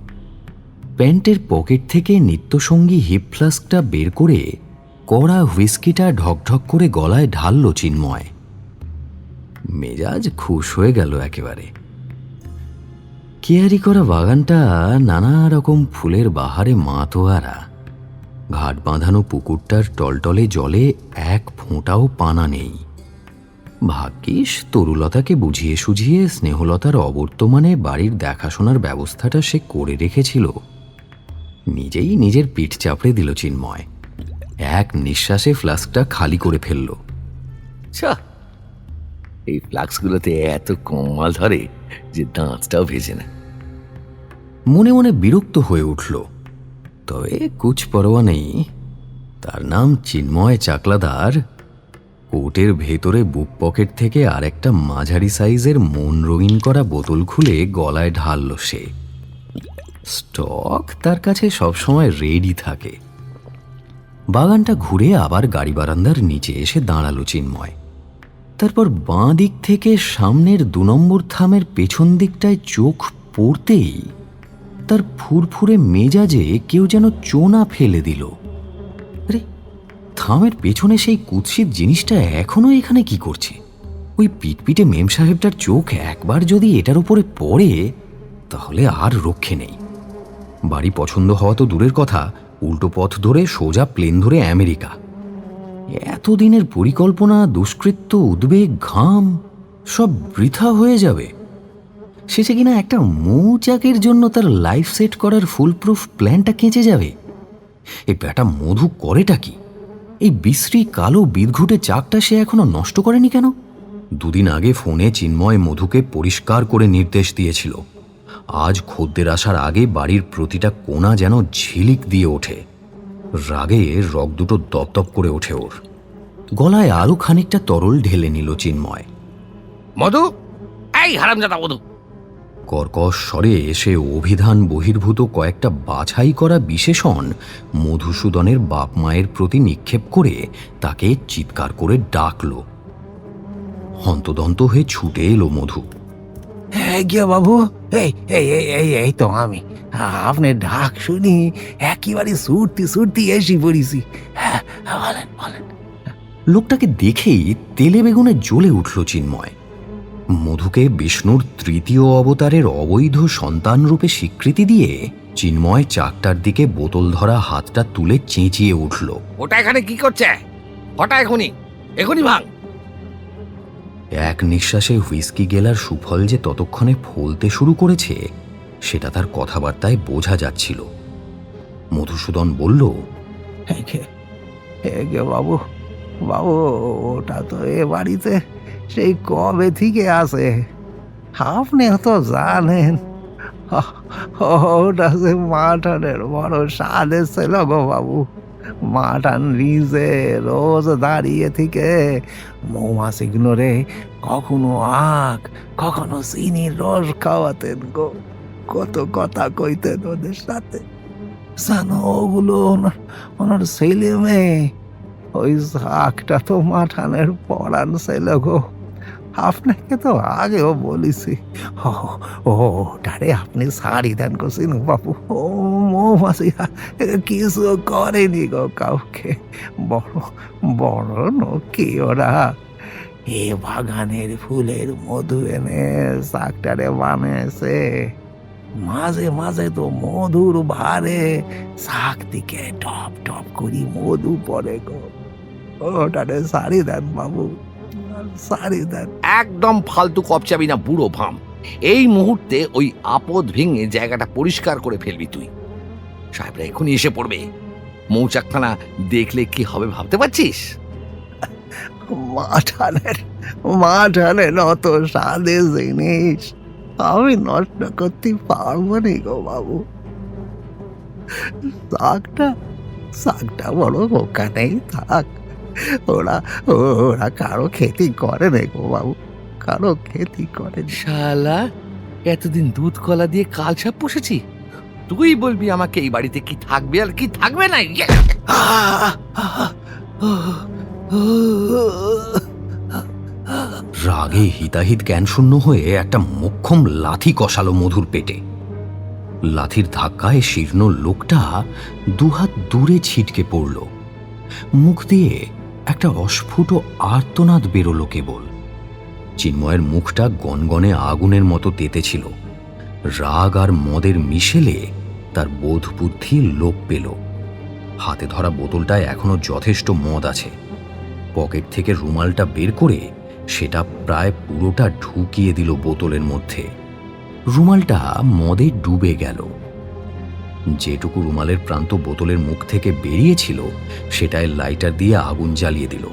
প্যান্টের পকেট থেকে নিত্যসঙ্গী হিপ ফ্লাস্কটা বের করে কড়া হুইস্কিটা ঢকঢক করে গলায় ঢালল চিন্ময়। মেজাজ খুশ হয়ে গেল একেবারে। কেয়ারি করা বাগানটা নানা রকম ফুলের বাহারে মাতোয়ারা। ঘাট বাঁধানো পুকুরটার টলটলে জলে এক ফোঁটাও পানা নেই। ভাগ্যিস তরুলতাকে বুঝিয়ে সুঝিয়ে স্নেহলতার অবর্তমানে বাড়ির দেখাশোনার ব্যবস্থাটা সে করে রেখেছিল। নিজেই নিজের পিঠ চাপড়ে দিল চিন্ময়। এক নিঃশ্বাসে ফ্লাস্কটা খালি করে ফেলল। এই ফ্লাক্সগুলোতে এত কম মাল ধরে যে দাঁতটাও ভেজে না। মনে মনে বিরক্ত হয়ে উঠল, তবে কুছ পরোয়া নেই। তার নাম চিন্ময় চাকলাদার। কোটের ভেতরে বুক পকেট থেকে আর একটা মাঝারি সাইজের মন রঙিন করা বোতল খুলে গলায় ঢালল সে। স্টক তার কাছে সবসময় রেডি থাকে। বাগানটা ঘুরে আবার গাড়ি বারান্দার নিচে এসে দাঁড়ালো চিন্ময়। তারপর বাঁ দিক থেকে সামনের 2 নম্বর থামের পেছন দিকটায় চোখ পড়তেই তার ফুরফুরে মেজাজে কেউ যেন চোনা ফেলে দিল। আরে, থামের পেছনে সেই কুৎসিত জিনিসটা এখনো এখানে কি করছে? ওই পিটপিটে মেম সাহেবটার চোখ একবার যদি এটার উপরে পড়ে তাহলে আর রক্ষে নেই। বাড়ি পছন্দ হওয়া তো দূরের কথা, উল্টো পথ ধরে সোজা প্লেন ধরে আমেরিকা। এতদিনের পরিকল্পনা, দুষ্কৃত্য, উদ্বেগ, ঘাম সব বৃথা হয়ে যাবে। শেষে কিনা একটা মৌচাকের জন্য তার লাইফ সেট করার ফুলপ্রুফ প্ল্যানটা কেঁচে যাবে। এই ব্যাটা মধু করেটা কি? এই বিশ্রী কালো বিদঘুটে চাকটা সে এখনো নষ্ট করেনি কেন? 2 দিন আগে ফোনে চিন্ময় মধুকে পরিষ্কার করে নির্দেশ দিয়েছিল, আজ খদ্দের আসার আগে বাড়ির প্রতিটা কোণা যেন ঝিলিক দিয়ে ওঠে। রাগে রগ দুটো দপদপ করে ওঠে ওর। গলায় আরো খানিকটা তরল ঢেলে নিল চিন্ময়। মধু, এই হারামজাদা মধু! কর্কশ স্বরে এসে অভিধান বহির্ভূত কয়েকটা বাছাই করা বিশেষণ মধুসূদনের বাপ মায়ের প্রতি নিক্ষেপ করে তাকে চিৎকার করে ডাকল। হন্তদন্ত হয়ে ছুটে এলো মধু। গিয়া বাবু, এই এই এই এই এই তো আমি। আপনি ডাক শুনি একেবারে ছুটতে ছুটতে এসে পড়িছি। হ্যাঁ, বলেন বলেন। লোকটাকে দেখেই তেলে বেগুনে জ্বলে উঠল চিন্ময়। মধুকে বিষ্ণুর তৃতীয় অবতারের অবৈধ সন্তান রূপে স্বীকৃতি দিয়ে চিন্ময় চাকটার দিকে বোতল ধরা হাতটা তুলে চেঁচিয়ে উঠল। ওটা এখানে কি করছে? হঠাৎ এখনই ভাঙ। এক নিঃশ্বাসে হুইস্কি গেলার সুফল যে ততক্ষণে ফলতে শুরু করেছে সেটা তার কথাবার্তায় বোঝা যাচ্ছিল। মধুসূদন বলল, বাবু বাবু, ওটা তো এ বাড়িতে সেই কবে থেকে আছে, আপনি তো জানেন। ওটা যে মাঠানের বড় সাধে ছিল গো বাবু। মাঠান নিজে রোজ দাঁড়িয়ে থেকে মৌমাছিগুলোরে কখনো আখ কখনো চিনির রস খাওয়াতেন গো। কত কথা কইতেন ওদের সাথে, জানো ওগুলো ওনার ছেলে মেয়ে। ওই শাকটা তো মাঠানের পড়ান ছিল গো, আপনাকে তো আগেও বলেছি। ওটারে আপনি ছাড়ি দেন করছেন বাবু। ও মৌমাছি কিছু করেনি গো কাউকে, বড় বড় নকি ওরা। এ বাগানের ফুলের মধু এনে শাকটারে বানিয়েছে। মাঝে মাঝে তো মধুর ভারে শাক দিকে টপ টপ করি মধু পড়ে গো। ওটারে সারি দেন বাবু, সারি দেন। একদম ফালতু কপচাবি না বুড়ো ভাম। এই মুহূর্তে ওই আপদ ভেঙে জায়গাটা পরিষ্কার করে ফেলবি তুই। সাহেবরা এখনই এসে পড়বে। মৌচাকখানা দেখলে কি হবে ভাবতে পারছিস? মাঠানের অত সাদে জিনিস আমি নষ্ট করতে পারবো নি গো বাবু। শাকটা বড় ওখানেই থাক। ওরা কারো খেতি করে নে গো বাবু, কারো খেতি করে। শালা, এতদিন দুধ কলা দিয়ে কালসাপ পুষেছি, তুই বলবি আমাকে এই বাড়িতে কি থাকবে আর কি থাকবে না? রাগে হিতাহিত জ্ঞানশূন্য হয়ে একটা মোক্ষম লাথি কষালো মধুর পেটে। লাথির ধাক্কায় শীর্ণ লোকটা দুহাত দূরে ছিটকে পড়ল। মুখ দিয়ে একটা অস্ফুট আর্তনাদ বেরোলো কেবল। চিন্ময়ের মুখটা গনগনে আগুনের মতো তেতেছিল। রাগ আর মদের মিশেলে তার বোধ বুদ্ধি লোপ পেল। হাতে ধরা বোতলটায় এখনো যথেষ্ট মদ আছে। পকেট থেকে রুমালটা বের করে সেটা প্রায় পুরোটা ঢুকিয়ে দিল বোতলের মধ্যে। রুমালটা মদে ডুবে গেল। যেটুকু রুমালের প্রান্ত বোতলের মুখ থেকে বেরিয়েছিল সেটায় লাইটার দিয়ে আগুন জ্বালিয়ে দিল।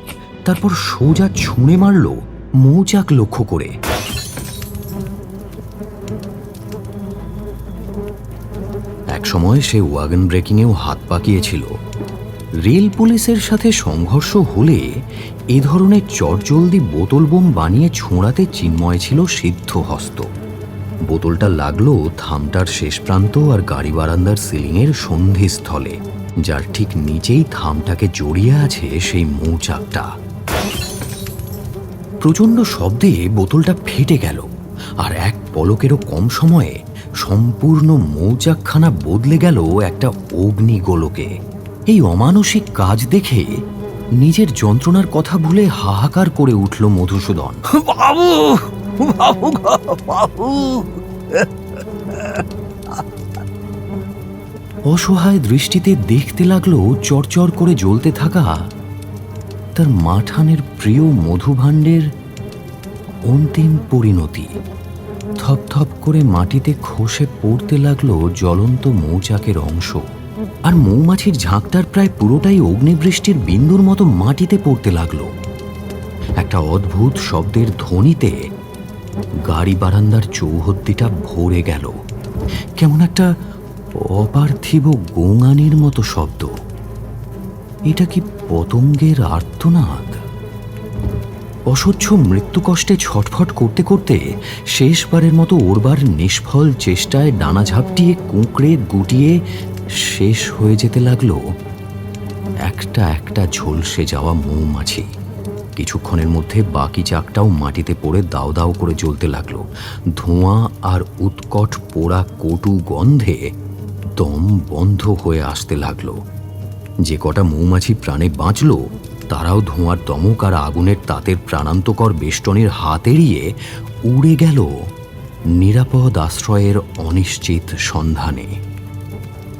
তারপর সোজা ছুঁড়ে মারল মৌচাক লক্ষ্য করে। একসময় সে ওয়াগন ব্রেকিংয়েও হাত পাকিয়েছিল। রেল পুলিশের সাথে সংঘর্ষ হলে এ ধরনের চটজলদি বোতল বোম বানিয়ে ছোঁড়াতে চিন্ময় ছিল সিদ্ধহস্ত। বোতলটা লাগলো থামটার শেষ প্রান্ত আর গাড়ি বারান্দার সিলিংয়ের সন্ধিস্থলে, যার ঠিক নিচেই থামটাকে জড়িয়ে আছে সেই মৌচাকটা। প্রচণ্ড শব্দে বোতলটা ফেটে গেল, আর এক পলকেরও কম সময়ে সম্পূর্ণ মৌচাকখানা বদলে গেল একটা অগ্নিগোলকে। এই অমানসিক কাজ দেখে নিজের যন্ত্রণার কথা ভুলে হাহাকার করে উঠল মধুসূদন। বাবু বাবু বাবু। অসহায় দৃষ্টিতে দেখতে লাগলো চরচর করে জ্বলতে থাকা তার মাঠানের প্রিয় মধুভাণ্ডের অন্তিম পরিণতি। থপথপ করে মাটিতে খসে পড়তে লাগলো জ্বলন্ত মৌচাকের অংশ, আর মৌমাছির ঝাঁকটার প্রায় পুরোটাই অগ্নিবৃষ্টির বিন্দুর মতো মাটিতে পড়তে লাগলো। একটা অদ্ভুত শব্দের ধ্বনিতে গাড়ি বারান্দার চৌহদ্দিটা ভরে গেল। কেমন একটা অপার্থিব গোঙানির মতো শব্দ। এটা কি পতঙ্গের আর্তনাদ? অসহ্য মৃত্যু কষ্টে ছটফট করতে করতে শেষবারের মতো ওরবার নিষ্ফল চেষ্টায় ডানা ঝাপটিয়ে কুঁকড়ে গুটিয়ে শেষ হয়ে যেতে লাগলো একটা একটা ঝলসে যাওয়া মৌমাছি। কিছুক্ষণের মধ্যে বাকি চাকটাও মাটিতে পড়ে দাও দাও করে জ্বলতে লাগলো। ধোঁয়া আর উৎকট পোড়া কটু গন্ধে দম বন্ধ হয়ে আসতে লাগলো। যে কটা মৌমাছি প্রাণে বাঁচল তারাও ধোঁয়ার দমক আর আগুনের তাতের প্রাণান্তকর বেষ্টনীর হাত এড়িয়ে উড়ে গেল নিরাপদ আশ্রয়ের অনিশ্চিত সন্ধানে।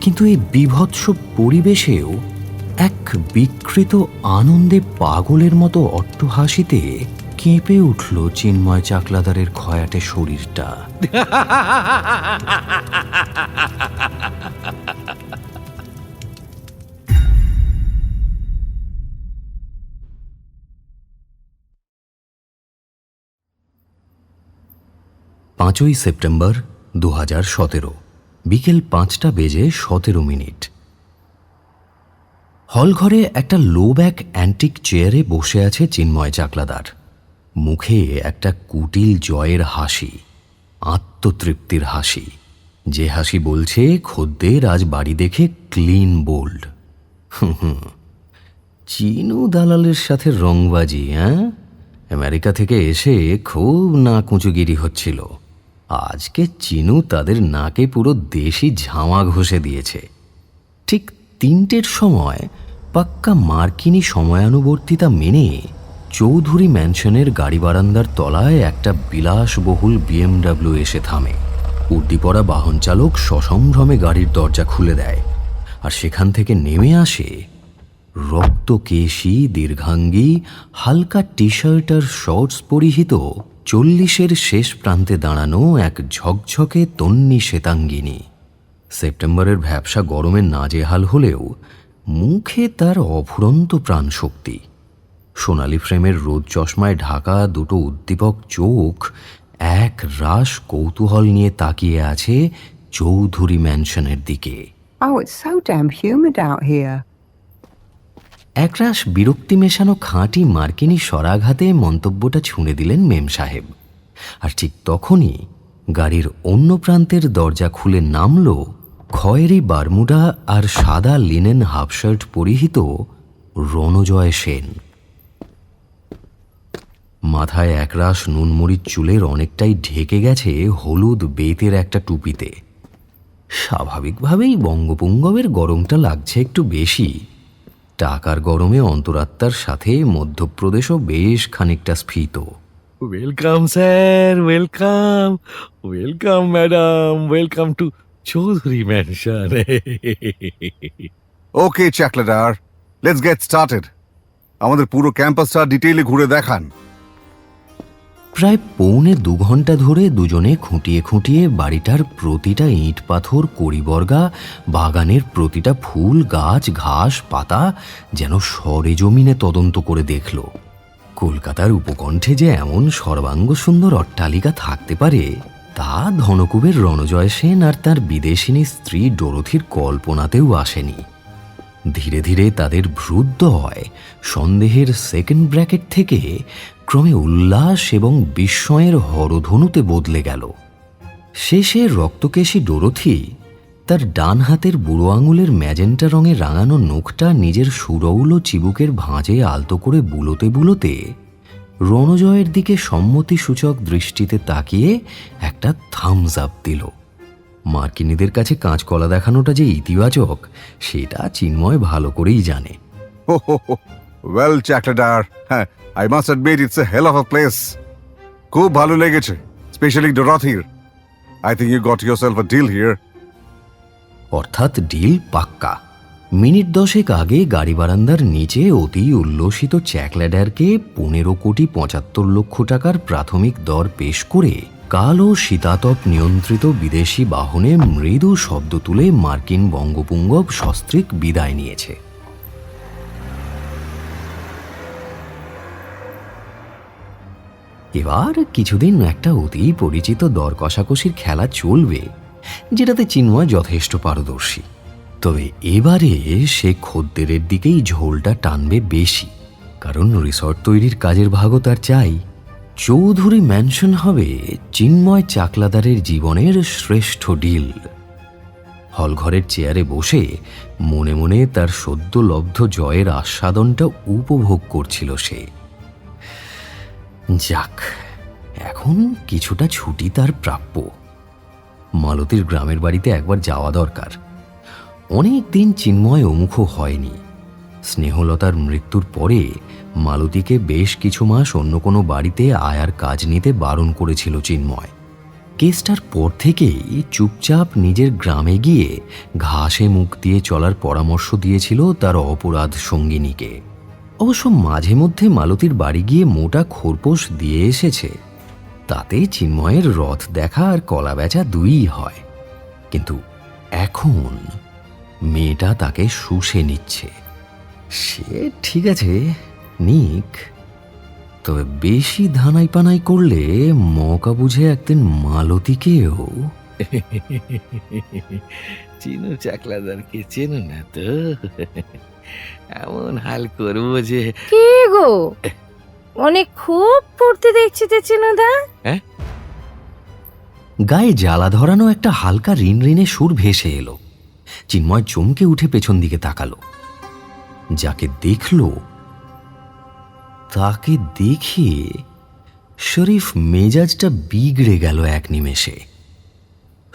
কিন্তু এই বীভৎস পরিবেশেও এক বিকৃত আনন্দে পাগলের মতো অট্টহাসিতে কেঁপে উঠল চিন্ময় চাকলাদারের খয়াটে শরীরটা। 5ই সেপ্টেম্বর 2017, বিকেল 5টা বেজে 17 মিনিট। হলঘরে একটা লো ব্যাক অ্যান্টিক চেয়ারে বসে আছে চিন্ময় চাকলাদার। মুখে একটা কুটিল জয়ের হাসি, আত্মতৃপ্তির হাসি, যে হাসি বলছে খদ্দের আজ বাড়ি দেখে ক্লিন বোল্ড। চিনু দালালের সাথে রংবাজি, হ্যাঁ? আমেরিকা থেকে এসে খুব নাকুচুগিরি হচ্ছিল। আজকে চিনু তাদের নাকে পুরো দেশি ঝামা ঘষে দিয়েছে। ঠিক 3টের সময় পাক্কা মার্কিনী সময়ানুবর্তিতা মেনে চৌধুরী ম্যানশনের গাড়ি বারান্দার তলায় একটা বিলাসবহুল BMW এসে থামে। উর্দিপরা বাহন চালক সসম্ভ্রমে গাড়ির দরজা খুলে দেয়, আর সেখান থেকে নেমে আসে রক্তকেশী, দীর্ঘাঙ্গী, হালকা টি শার্ট আর শর্টস পরিহিত 40-এর শেষ প্রান্তে দাঁড়ানো এক ঝকঝকে তন্নি শ্বেতাঙ্গিনী। সেপ্টেম্বরের ভ্যাপসা গরমে নাজেহাল হলেও মুখে তার অফুরন্ত প্রাণশক্তি। সোনালি ফ্রেমের রোদ চশমায় ঢাকা দুটো উদ্দীপক চোখ এক রাশ কৌতূহল নিয়ে তাকিয়ে আছে চৌধুরী ম্যানশনের দিকে। Oh, it's so damn humid out here. একরাশ বিরক্তি মেশানো খাঁটি মার্কিনী স্বরাঘাতে মন্তব্যটা ছুঁড়ে দিলেন মেম সাহেব। আর ঠিক তখনই গাড়ির অন্য প্রান্তের দরজা খুলে নামল খয়েরি বারমুডা আর সাদা লিনেন হাফ শার্ট পরিহিত রণজয় সেন। মাথায় একরাশ নুনমরিচ চুলের অনেকটাই ঢেকে গেছে হলুদ বেতের একটা টুপিতে। স্বাভাবিকভাবেই বঙ্গোপঙ্গবের গরমটা লাগছে একটু বেশি। টাকার গরমে অন্তরাত্মার সাথে মধ্যপ্রদেশও বেশ খানিকটা স্ফীত। Welcome sir, welcome, welcome madam, welcome to Chowdhury mansion. Okay Chakladar, let's get started. আমাদের পুরো ক্যাম্পাসটা ডিটেইলে ঘুরে দেখান। প্রায় 2.25 ঘন্টা ধরে দুজনে খুঁটিয়ে খুঁটিয়ে বাড়িটার প্রতিটা ইট পাথর, কড়িবর্গা, বাগানের প্রতিটা ফুল, গাছ, ঘাস, পাতা যেন সরেজমিনে তদন্ত করে দেখল। কলকাতার উপকণ্ঠে যে এমন সর্বাঙ্গ সুন্দর অট্টালিকা থাকতে পারে তা ধনকুবের রণজয় সেন আর তার বিদেশিনী স্ত্রী ডোরথির কল্পনাতেও আসেনি। ধীরে ধীরে তাদের ভ্রুদ্বয় সন্দেহের সেকেন্ড ব্র্যাকেট থেকে ক্রমে উল্লাস এবং বিস্ময়ের হরধনুতে বদলে গেল। শেষে রক্তকেশী ডোরথি তার ডান হাতের বুড়ো আঙুলের ম্যাজেন্টা রঙে রাঙানো নখটা নিজের সুরৌল চিবুকের ভাঁজে আলতো করে বুলোতে বুলোতে রণজয়ের দিকে সম্মতিসূচক দৃষ্টিতে তাকিয়ে একটা থামস আপ দিল। মার্কিনীদের কাছে কাঁচকলা দেখানোটা যে ইতিবাচক সেটা চিন্ময় ভালো করেই জানে। ওয়েল চাকলাদার, হ্যাঁ, I must admit it's a hell of a place. খুব ভালো লেগেছে, স্পেশালি ডোরথির। I think you got yourself a deal here. অর্থাৎ ডিল পাক্কা। মিনিট 10 আগে গাড়ি বারান্দার নিচে অতি উল্লসিত চ্যাকলাডারকে 15,75,00,000 টাকার প্রাথমিক দর পেশ করে কালো শীতাতপ নিয়ন্ত্রিত বিদেশি বাহনে মৃদু শব্দ তুলে মার্কিন বঙ্গোপঙ্গব সস্ত্রীক বিদায় নিয়েছে। এবার কিছুদিন একটা অতি পরিচিত দর কষাকষির খেলা চলবে, যেটাতে চিন্ময় যথেষ্ট পারদর্শী। তবে এবারে সে খদ্দেরের দিকেই ঝোলটা টানবে বেশি, কারণ রিসর্ট তৈরির কাজের ভাগও তার চাই। চৌধুরী ম্যানশন হবে চিন্ময় চাকলাদারের জীবনের শ্রেষ্ঠ ডিল। হলঘরের চেয়ারে বসে মনে মনে তার সদ্যলব্ধ জয়ের আস্বাদনটা উপভোগ করছিল সে। যাক, এখন কিছুটা ছুটি তার প্রাপ্য। মালতীর গ্রামের বাড়িতে একবার যাওয়া দরকার। অনেক দিন চিন্ময় অমুখ হয়নি। স্নেহলতার মৃত্যুর পরে মালতীকে বেশ কিছু মাস অন্য কোনো বাড়িতে আয়ার কাজ নিতে বারণ করেছিল চিন্ময়। কেসটার পর থেকেই চুপচাপ নিজের গ্রামে গিয়ে ঘাসে মুখ দিয়ে চলার পরামর্শ দিয়েছিল তার অপরাধ সঙ্গিনীকে। অবশ্য মাঝে মধ্যে মালতীর বাড়ি গিয়ে মোটা খোরপোশ দিয়ে এসেছে। তাতে চিন্ময়ের রথ দেখা আর কলা বেচা দুইই হয়। কিন্তু এখন মেয়েটা তাকে শুষে নিচ্ছে। সে ঠিক আছে, নিক, তবে বেশি ধানাই পানাই করলে মৌকা বুঝে একদিন মালতীকেও। চিনু চাকলাদারকে চেনো না তো? এমন হাল করবো যে কি গো, অনেক খুব পড়তে দেখছি যে চিনুদা। গায়ে জ্বালা ধরানো একটা হালকা রিনরিনে সুর ভেসে এলো। চিন্ময় চমকে উঠে পেছন দিকে তাকালো। যাকে দেখল তাকে দেখে শরীফ মেজাজটা বিগড়ে গেল এক নিমেষে।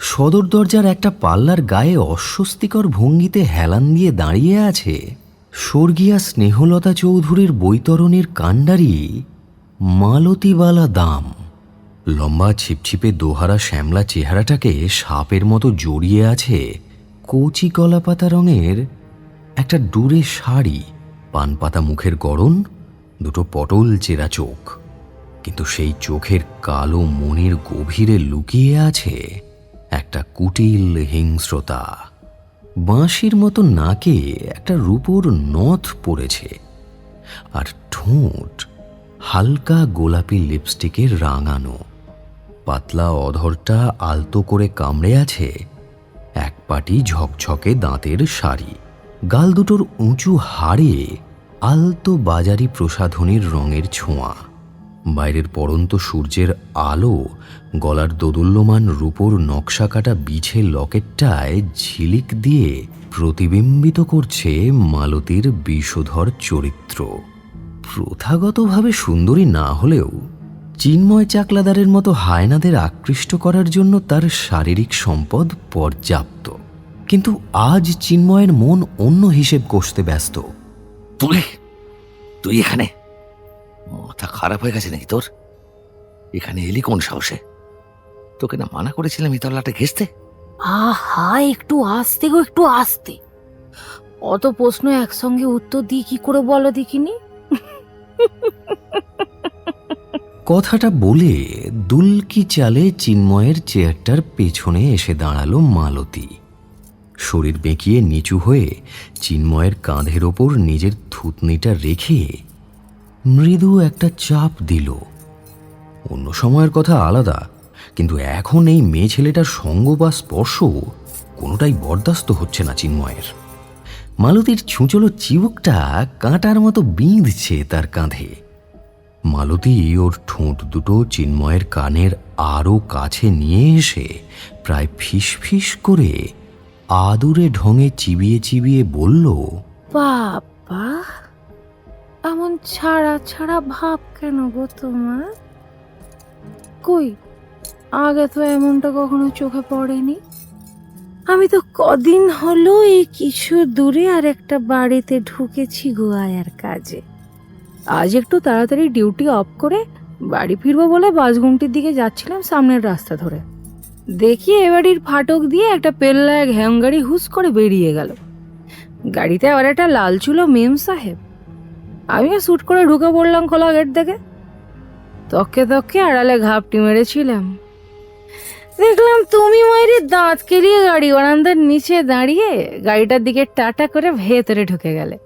সদর দরজার একটা পাল্লার গায়ে অস্বস্তিকর ভঙ্গিতে হেলান দিয়ে দাঁড়িয়ে আছে স্বর্গীয়া স্নেহলতা চৌধুরীর বৈতরণীর কাণ্ডারি মালতীবালা দাম। লম্বা ছিপছিপে দোহারা শ্যামলা চেহারাটাকে সাপের মতো জড়িয়ে আছে কচি কলাপাতা রঙের একটা ডুরে শাড়ি, পানপাতা মুখের গড়ন, দুটো পটল চেরা চোখ। কিন্তু সেই চোখের কালো মনের গভীরে লুকিয়ে আছে একটা কুটিল হিংস্রতা। বাঁশির মতো নাকে একটা রূপোর নথ পড়েছে, আর ঠোঁট হালকা গোলাপি লিপস্টিকের রাঙানো। পাতলা অধরটা আলতো করে কামড়ে আছে এক পাটি ঝকঝকে দাঁতের শাড়ি। গাল দুটোর উঁচু হাড়ে আলতো বাজারি প্রসাধনীর রঙের ছোঁয়া। বাইরের পড়ন্ত সূর্যের আলো গলার দোদুল্যমান রূপোর নকশা কাটা বিছে লকেটটায় ঝিলিক দিয়ে প্রতিবিম্বিত করছে মালতীর বিষধর চরিত্র। প্রথাগতভাবে সুন্দরী না হলেও চিন্ময় চাকলাদারের মতো হায়নাদের আকৃষ্ট করার জন্য তার শারীরিক সম্পদ পর্যাপ্ত। কিন্তু আজ চিন্ময়ের মন অন্য হিসেব কষতে ব্যস্ত। তুই তুই এখানে? মাথা খারাপ হয়ে গেছে নাকি তোর? এখানে এলি কোন সাহসে? তোকে না মানা করেছিলাম এই তল্লাটা ঘেঁচতে? আহা, একটু আস্তে গো, একটু আস্তে। অত প্রশ্ন একসঙ্গে উত্তর দিয়ে কি করে বলো দেখিনি? কথাটা বলে দুলকি চালে চিন্ময়ের চেয়ারটার পেছনে এসে দাঁড়ালো মালতী। শরীর বেঁকিয়ে নিচু হয়ে চিন্ময়ের কাঁধের ওপর নিজের থুতনিটা রেখে মৃদু একটা চাপ দিল। অন্য সময়ের কথা আলাদা, কিন্তু এখন এই মেয়ে ছেলেটার সঙ্গ বা স্পর্শ কোনোটাই বরদাস্ত হচ্ছে না চিন্ময়ের। মালতীর ছুঁচলো চিবুকটা কাঁটার মতো বিঁধছে তার কাঁধে। মালতী ওর ঠোঁট দুটো চিন্ময়ের কানের আরও কাছে নিয়ে এসে প্রায় ফিসফিস করে আদুরে ঢঙে চিবিয়ে চিবিয়ে বলল, বাবা, এমন ছাড়া ছাড়া ভাব কেন গো তোমার? কই, আগে তো এমনটা কখনো চোখে পড়েনি। আমি তো কদিন হলো এই কিছু দূরে আর একটা বাড়িতে ঢুকেছি গো আয়ার কাজে। আজ একটু তাড়াতাড়ি ডিউটি অফ করে বাড়ি ফিরবো বলে বাসগুমটির দিকে যাচ্ছিলাম সামনের রাস্তা ধরে। দেখি এ বাড়ির ফাটক দিয়ে একটা পেল্লা এক হ্যাঙ্গারি হুস করে বেরিয়ে গেল। গাড়িতে আবার একটা লাল চুলো মেম সাহেব। আমিও শুট করে ঢুকে পড়লাম খোলা গেট থেকে। তককে তককে আড়ালে ঘাপটি মেরেছিলাম। দেখলাম তুমি মায়ের দাঁত কেলিয়ে গাড়ি বারান্দার নিচে দাঁড়িয়ে গাড়িটার দিকে টাটা করে ভেতরে ঢুকে গেলে।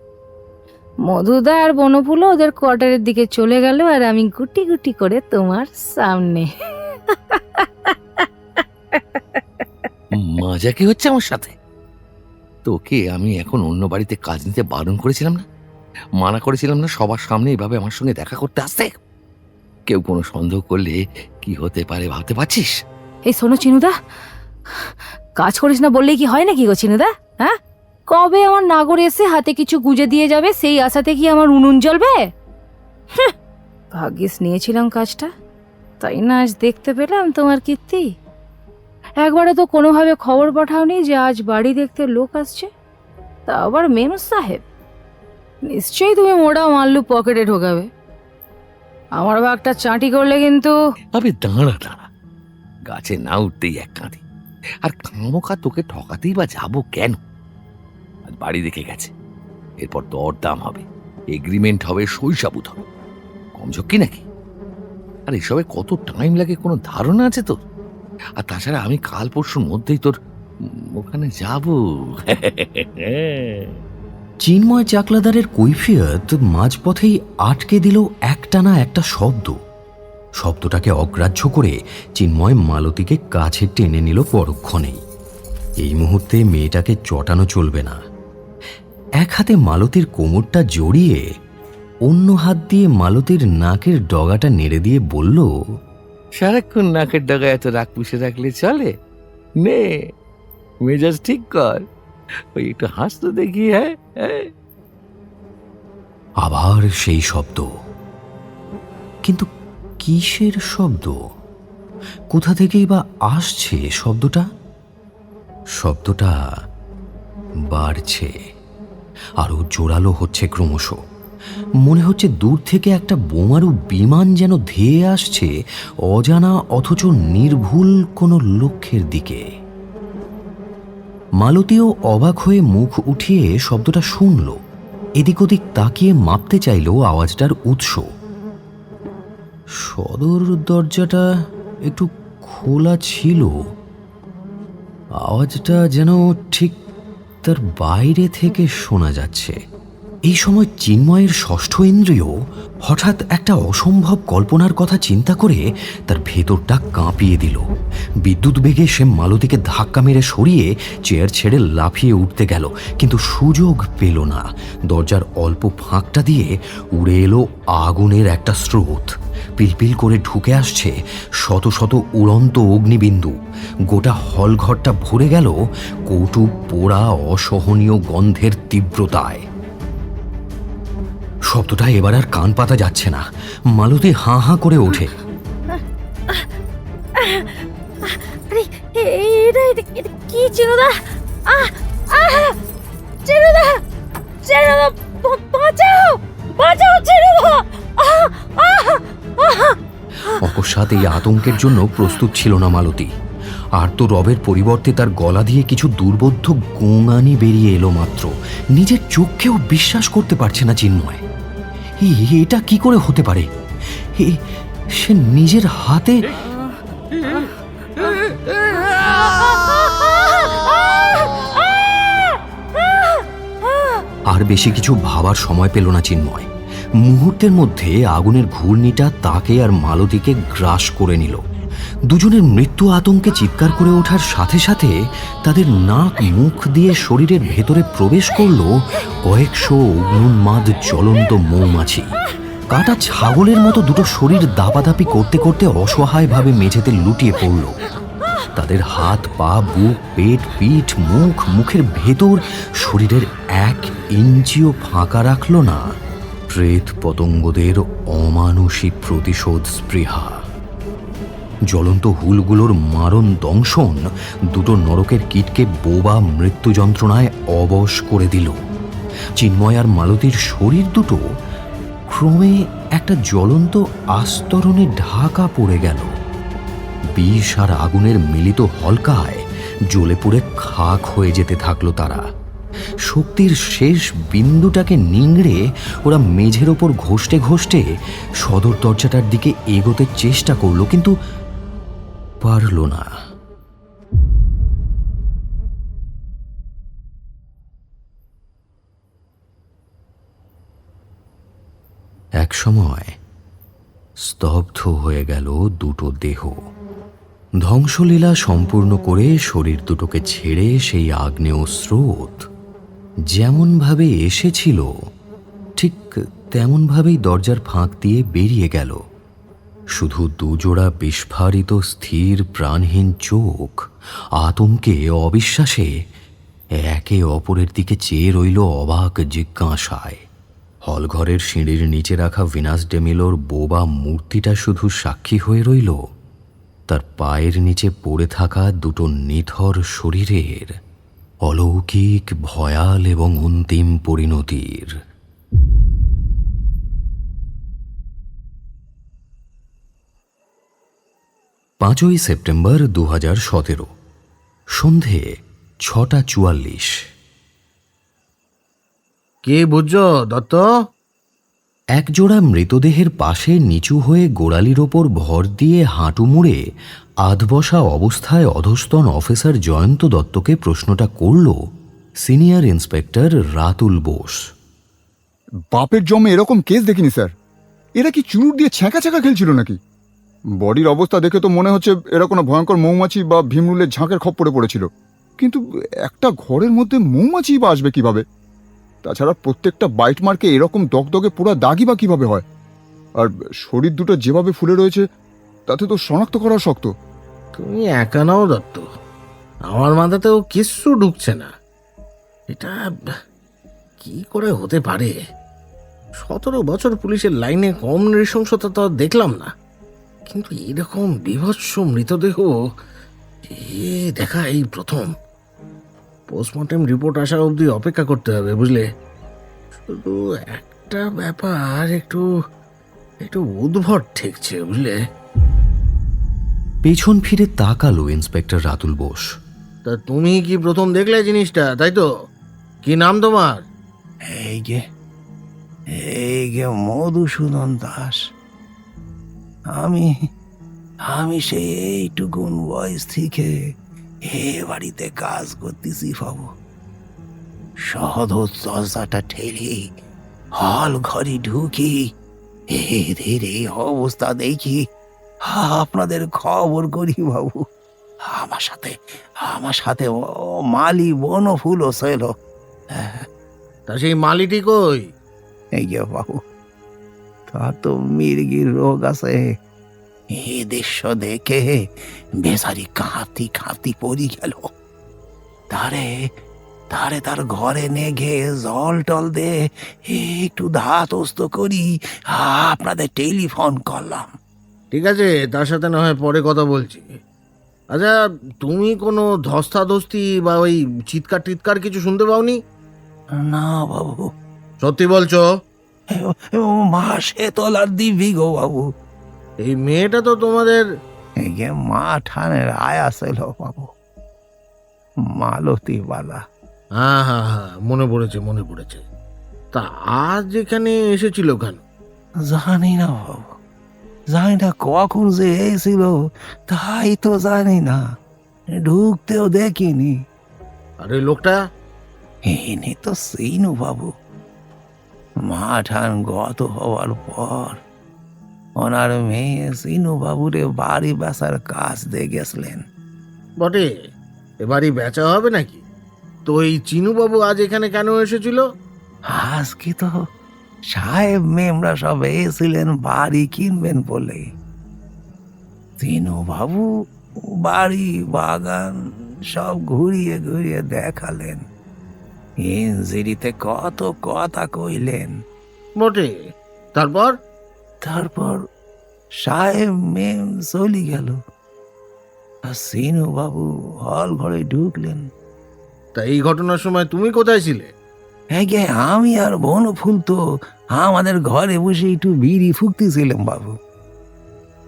মধুদা আর বনফুলও ওদের কোয়ার্টারের দিকে চলে গেল, আর আমি গুটি গুটি করে তোমার সামনে। মজা কি হচ্ছে আমার সাথে? তোকে আমি এখন অন্য বাড়িতে কাজ নিতে বারণ করেছিলাম না? মানা করেছিলাম না সবার সামনে এইভাবে আমার সঙ্গে দেখা করতে আসতে? কেউ কোনো সন্দেহ করলে কি হতে পারে ভাবতে পারছিস? এই শোনো চিনুদা, কাজ করিস না বললেই কি হয় নাকি গো চিনুদা? হ্যাঁ, কবে আমার নাগর এসে হাতে কিছু গুজে দিয়ে যাবে সেই আশাতে কি আমার উনুন জ্বলবে? ভাগ্যিস নিয়েছিলাম কাজটা, তাই না আজ দেখতে পেলাম তোমার কীর্তি। একবারও তো কোনোভাবে খবর পাঠাওনি যে আজ বাড়ি দেখতে লোক আসছে, তা আবার মেনু সাহেব। নিশ্চয়ই তুমি মোড়া মাল্লু পকেটে ঢোকাবে। আমার বাঘটা চাঁটি করলে কিন্তু। আবে দাঁড়া দাঁড়া, গাছে না উঠতেই এক কাঁদি। আর খামোখা তোকে ঠকাতেই বা যাবো কেন? আজ বাড়ি দেখে গেছে, এরপর দরদাম হবে, এগ্রিমেন্ট হবে, সইসাবুত হবে। কম ঝক্কি নাকি? আর এসবে কত টাইম লাগে কোনো ধারণা আছে তোর? আর তাছাড়া আমি কাল পরশুর মধ্যেই তোর ওখানে যাব। চিন্ময় চাকলাদারের কৈফিয়ত মাঝপথেই আটকে দিল একটানা একটা শব্দটাকে অগ্রাহ্য করে চিন্ময় মালতীকে কাছে টেনে নিল পরক্ষণেই। এই মুহূর্তে মেয়েটাকে চটানো চলবে না। এক হাতে মালতীর কোমরটা জড়িয়ে অন্য হাত দিয়ে মালতীর নাকের ডগাটা নেড়ে দিয়ে বলল, সারাক্ষণ নাকের ডগা এত রাগ পুষে রাখলে চলে? নে, মেজাজ ঠিক কর, ওই একটু হাসতে দেখি। হ্যাঁ, আবার সেই শব্দ। কিন্তু কিসের শব্দ? কোথা থেকেই বা আসছে শব্দটা? শব্দটা বাড়ছে, আরো জোরালো হচ্ছে ক্রমশ। মনে হচ্ছে দূর থেকে একটা বোমারু বিমান যেন ধেয়ে আসছে অজানা অথচ নির্ভুল কোনো লক্ষ্যের দিকে। মালতীও অবাক হয়ে মুখ উঠিয়ে শব্দটা শুনল, এদিক ওদিক তাকিয়ে মাপতে চাইল আওয়াজটার উৎস। সদর দরজাটা একটু খোলা ছিল, আওয়াজটা যেন ঠিক তার বাইরে থেকে শোনা যাচ্ছে। এই সময় চিন্ময়ের ষষ্ঠ ইন্দ্রিয় হঠাৎ একটা অসম্ভব কল্পনার কথা চিন্তা করে তার ভেতরটা কাঁপিয়ে দিল। বিদ্যুৎ বেগে সে মালতীকে ধাক্কা মেরে সরিয়ে চেয়ার ছেড়ে লাফিয়ে উঠতে গেল, কিন্তু সুযোগ পেল না। দরজার অল্প ফাঁকটা দিয়ে উড়ে এলো আগুনের একটা স্রোত। পিলপিল করে ঢুকে আসছে শত শত উড়ন্ত অগ্নিবিন্দু। গোটা হলঘরটা ভরে গেল কটু পোড়া অসহনীয় গন্ধের তীব্রতায়। শব্দটা এবার আর কান পাতা যাচ্ছে না। মালতী হাঁ হাঁ করে ওঠে। কি চিনুদা? চিনুদা, চিনুদা, বাঁচাও, বাঁচাও চিনুদা! অকস্মাৎ এই আতঙ্কের জন্য প্রস্তুত ছিল না মালতী। আর তো রবের পরিবর্তে তার গলা দিয়ে কিছু দুর্বোধ্য গোঙানি বেরিয়ে এলো মাত্র। নিজের চোখকেও বিশ্বাস করতে পারছে না চিন্ময়। এটা কি করে হতে পারে? সে নিজের হাতে। আর বেশি কিছু ভাবার সময় পেল না চিন্ময়। মুহূর্তের মধ্যে আগুনের ঘূর্ণিটা তাকে আর মালতীকে গ্রাস করে নিল। দুজনের মৃত্যু আতঙ্কে চিৎকার করে ওঠার সাথে সাথে তাদের নাক মুখ দিয়ে শরীরের ভেতরে প্রবেশ করল কয়েকশো অগ্নুন্মাদ জ্বলন্ত মৌমাছি। কাটা ছাগলের মতো দুটো শরীর দাপাদাপি করতে করতে অসহায়ভাবে মেঝেতে লুটিয়ে পড়ল। তাদের হাত, পা, বুক, পেট, পিঠ, মুখের ভেতর শরীরের 1 ইঞ্চিও ফাঁকা রাখল না প্রেত পতঙ্গদের অমানুষী প্রতিশোধ স্পৃহা। জ্বলন্ত হুলগুলোর মারণ দংশন দুটো নরকের কীটকে বোবা মৃত্যু যন্ত্রণায় অবশ করে দিল। চিন্ময় আর মালতীর শরীর দুটো ক্রমে একটা জ্বলন্ত আস্তরণে ঢাকা পড়ে গেল। বিষ আর আগুনের মিলিত হলকায় জ্বলে পুড়ে খাক হয়ে যেতে থাকলো তারা। শক্তির শেষ বিন্দুটাকে নিংড়ে ওরা মেঝের ওপর ঘষতে ঘষতে সদর দরজাটার দিকে এগোতে চেষ্টা করলো, কিন্তু পারল না। এক সময় স্তব্ধ হয়ে গেল দুটো দেহ। ধ্বংসলীলা সম্পূর্ণ করে শরীর দুটোকে ছেড়ে সেই আগ্নেয় স্রোত যেমনভাবে এসেছিল ঠিক তেমনভাবেই দরজার ফাঁক দিয়ে বেরিয়ে গেল। শুধু দুজোড়া বিস্ফারিত স্থির প্রাণহীন চোখ আতঙ্কে অবিশ্বাসে একে অপরের দিকে চেয়ে রইল অবাক জিজ্ঞাসায়। হলঘরের সিঁড়ির নিচে রাখা ভিনাস ডেমিলোর বোবা মূর্তিটা শুধু সাক্ষী হয়ে রইল তার পায়ের নিচে পড়ে থাকা দুটো নিথর শরীরের অলৌকিক ভয়াল এবং অন্তিম পরিণতির। পাঁচই সেপ্টেম্বর 2017, সন্ধে 6:44। কে বুঝছো দত্ত? একজোড়া মৃতদেহের পাশে নিচু হয়ে গোড়ালির ওপর ভর দিয়ে হাঁটু মুড়ে আধবসা অবস্থায় অধস্তন অফিসার জয়ন্ত দত্তকে প্রশ্নটা করল সিনিয়র ইন্সপেক্টর রাতুল বোস। বাপের জমে এরকম কেস দেখিনি স্যার। এরা কি চুরুট দিয়ে ছ্যাঁকা ছ্যাঁকা খেলছিল নাকি? বডির অবস্থা দেখে তো মনে হচ্ছে এরা কোনো ভয়ঙ্কর মৌমাছি বা ভীমরুলের ঝাঁকের খপ্পরে পড়েছিল। কিন্তু একটা ঘরের মধ্যে মৌমাছি বা আসবে কিভাবে? তাছাড়া প্রত্যেকটা বাইট মার্কে এরকম দগদগে পুরো দাগই বা কিভাবে হয়? আর শরীর দুটো যেভাবে ফুলে রয়েছে তাতে তো শনাক্ত করা শক্ত। তুমি একা নাও দত্ত, আমার মাথাতেও কিচ্ছু ঢুকছে না। এটা কি করে হতে পারে? 17 বছর পুলিশের লাইনে কম নৃশংসতা তো দেখলাম না, কিন্তু এরকম বিভৎস মৃতদেহ দেখা এই প্রথম। পোস্টমর্টেম রিপোর্ট আসা অবধি অপেক্ষা করতে হবে, বুঝলে? শুধু একটা ব্যাপার একটু একটু উদ্ভট ঠেকছে, বুঝলে? পেছন ফিরে তাকালো ইন্সপেক্টর রাতুল বোস। তা তুমি কি প্রথম দেখলে জিনিসটা, তাই তো? কি নাম তোমার? এই গে মধুসূদন দাস। আমি সেই এইটুকুন বয়স থেকে এ বাড়িতে কাজ করতেছি বাবু। সহজ দরজাটা ঠেলে হল ঘরে ঢুকি এদের এই অবস্থা দেখি আপনাদের খবর করি বাবু। আমার সাথে মালি বনফুলও ছিল। তা সেই মালিটি কই? এই গে বাবু, তার তো মির্গির রোগ আছে। এ দৃশ্য দেখে বেচারি কাঁপতি পড়ি গেল। তার ঘরে নেগে জল টল দে একটু ধাতস্থ করি আপনাদের টেলিফোন করলাম। ঠিক আছে, তার সাথে না হয় পরে কথা বলছি। আচ্ছা, তুমি কোনো ধস্তাধস্তি বা ওই চিৎকার টিৎকার কিছু শুনতে পাওনি? না বাবু। সত্যি বলছো? মাসে তোলার দিবি গো বাবু। এই মেয়েটা তো তোমাদের মা ঠানের আয়া ছিল বাবু, মালতীবালা। হ্যাঁ হ্যাঁ হ্যাঁ, মনে পড়েছে। তা আজ এখানে এসেছিল কেন? জানি না বাবু, জানি না কখন যে এসেছিল, তাই তো জানি না। ঢুকতেও দেখিনি। আর এই লোকটা? এনে তো সিনু বাবু। মা ঠান গত হওয়ার পর ওনার মেয়ে সিনু বাবুরে বাড়ি বেচার কাজ দিয়ে গেছিলেন। বটে, এবারই বেচা হবে নাকি? তো এই চিনুবাবু আজ এখানে কেন এসেছিল? আজকে তো সাহেব মেমরা সব এসেছিলেন বাড়ি কিনবেন বলে। সিনু বাবু বাড়ি বাগান সব ঘুরিয়ে দেখালেন। ইঞ্জিরিতে কত কথা কইলেন। বটে, তারপর সাহেব মেম চলি গেল। সিনু বাবু হল ঘরে ঢুকলেন। তা এই ঘটনার সময় তুমি কোথায় ছিলে? আমি আর বনফুল তো আমাদের ঘরে বসে একটু বিড়ি ফুকতেছিলাম বাবু।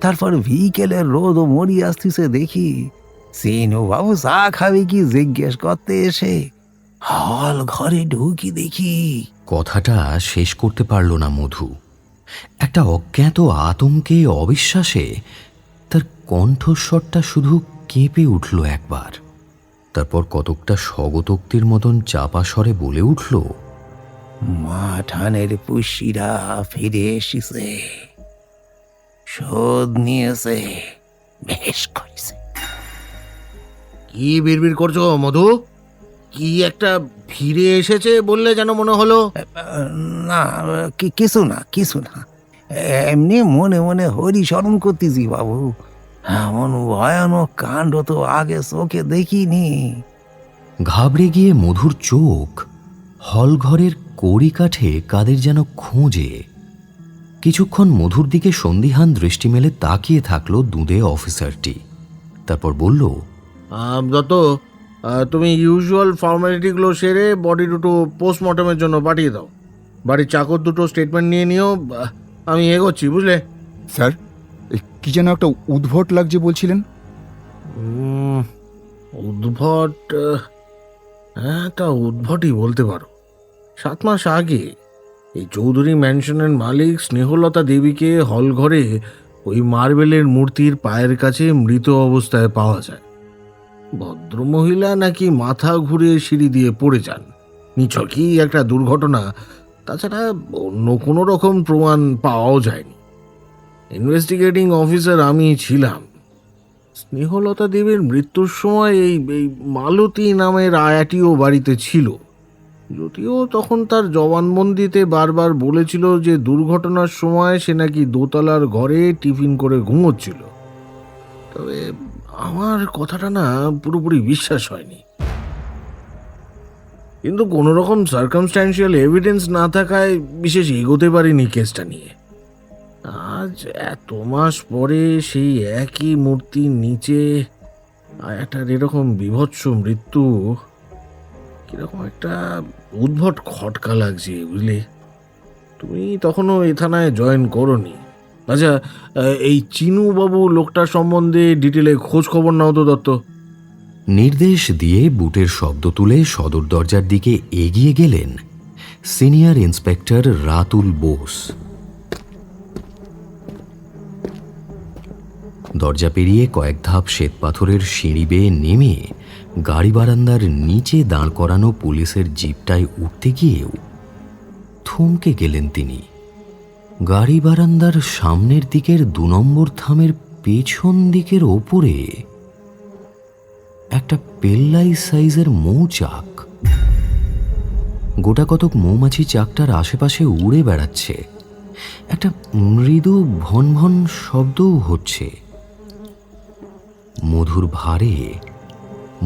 তারপর বিকেলের রোদ মরি আসতেছে দেখি সিনু বাবু চা খাবে কি জিজ্ঞেস করতে এসে হল ঘরে ঢুকি দেখি। কথাটা শেষ করতে পারল না মধু। একটা অজ্ঞাত আতঙ্কে অবিশ্বাসে তার কণ্ঠস্বরটা শুধু কেঁপে উঠল একবার। তারপর কতকটা স্বগতোক্তির মতন চাপা স্বরে বলে উঠল, মা ঠানের পুষিরা ফিরে এসেছে, শোধ নিয়েছে, বেশ করেছে। কি বিড়বিড় করছো মধু? কি একটা ফিরে এসেছে বললে যেন মনে হলো। না, কিছু না, এমনি মনে মনে হরিশরণ করতেছি বাবু। এমন ভয়ানক কাণ্ড তো আগে চোখে দেখিনি। ঘাবড়ে গিয়ে মধুর চোখ হলঘরের কড়িকাঠে কাদের যেন খোঁজে। কিছুক্ষণ মধুর দিকে সন্দিহান দৃষ্টি মেলে তাকিয়ে থাকলো দুধে অফিসারটি, তারপর বলল, দত্ত, তুমি ইউজুয়াল ফর্মালিটিগুলো সেরে বডি দুটো পোস্টমর্টমের জন্য পাঠিয়ে দাও। বাড়ির চাকর দুটো স্টেটমেন্ট নিয়ে নিও। আমি এগোচ্ছি, বুঝলে? স্যার, কি যেন একটা উদ্ভট লাগছে বলছিলেন? উদ্ভট? হ্যাঁ, তা উদ্ভটই বলতে পারো। 7 মাস আগে এই চৌধুরী ম্যানশনের মালিক স্নেহলতা দেবীকে হল ঘরে ওই মার্বেলের মূর্তির পায়ের কাছে মৃত অবস্থায় পাওয়া যায়। ভদ্রমহিলা নাকি মাথা ঘুরে সিঁড়ি দিয়ে পড়ে যান। নিছকই একটা দুর্ঘটনা, তাছাড়া অন্য কোনো রকম প্রমাণ পাওয়াও যায়নি। ইনভেস্টিগেটিং অফিসার আমি ছিলাম। স্নেহলতা দেবীর মৃত্যুর সময় এই মালতী নামের আয়াটিও বাড়িতে ছিল, যদিও তখন তার জবানবন্দিতে বারবার বলেছিল যে দুর্ঘটনার সময় সে নাকি দোতলার ঘরে টিফিন করে ঘুমোচ্ছিল। তবে আমার কথাটা না পুরোপুরি বিশ্বাস হয়নি। কিন্তু কোনো রকম সার্কামস্ট্যান্সিয়াল এভিডেন্স না থাকায় বিশেষ এগোতে পারিনি কেসটা নিয়ে। আজ এত মাস পরে সেই একই মূর্তির নিচে আয়াটার এরকম বিভৎস মৃত্যু, কিরকম একটা উদ্ভট খটকা লাগছে, বুঝলে? তুমি তখনও এ থানায় জয়েন করোনি। আচ্ছা, এই চিনু বাবু লোকটার সম্বন্ধে ডিটেলে খোঁজ খবর নাও তো দত্ত। নির্দেশ দিয়ে বুটের শব্দ তুলে সদর দরজার দিকে এগিয়ে গেলেন সিনিয়র ইন্সপেক্টর রাতুল বোস। দরজা পেরিয়ে কয়েক ধাপ শ্বেতপাথরের সিঁড়ি বেয়ে নেমে গাড়ি বারান্দার নিচে দাঁড় করানো পুলিশের জিপটায় উঠতে গিয়েও থমকে গেলেন তিনি। গাড়ি বারান্দার সামনের দিকের 2 নম্বর থামের পেছন দিকের ওপরে একটা পেল্লাই সাইজের মৌচাক। গোটা কতক মৌমাছি চাকটার আশেপাশে উড়ে বেড়াচ্ছে। একটা মৃদু ভন ভন শব্দও হচ্ছে। মধুর ভারে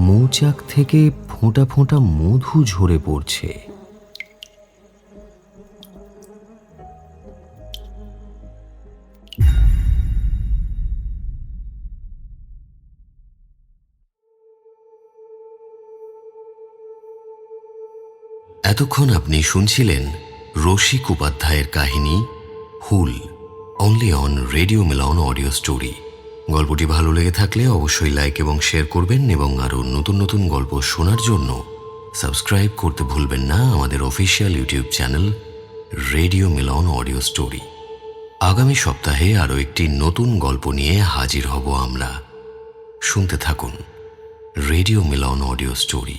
মৌচাক থেকে ফোঁটা ফোঁটা মধু ঝরে পড়ছে। এতক্ষণ আপনি শুনছিলেন রসিক উপাধ্যায়ের কাহিনী হুল, only on radio Milan audio story. গল্পটি ভালো লেগে থাকলে অবশ্যই লাইক এবং শেয়ার করবেন, এবং আরও নতুন নতুন গল্প শোনার জন্য সাবস্ক্রাইব করতে ভুলবেন না আমাদের official YouTube channel radio Milan audio story. আগামী সপ্তাহে আরও একটি নতুন গল্প নিয়ে হাজির হব আমরা। শুনতে থাকুন রেডিও মিলন অডিও স্টোরি।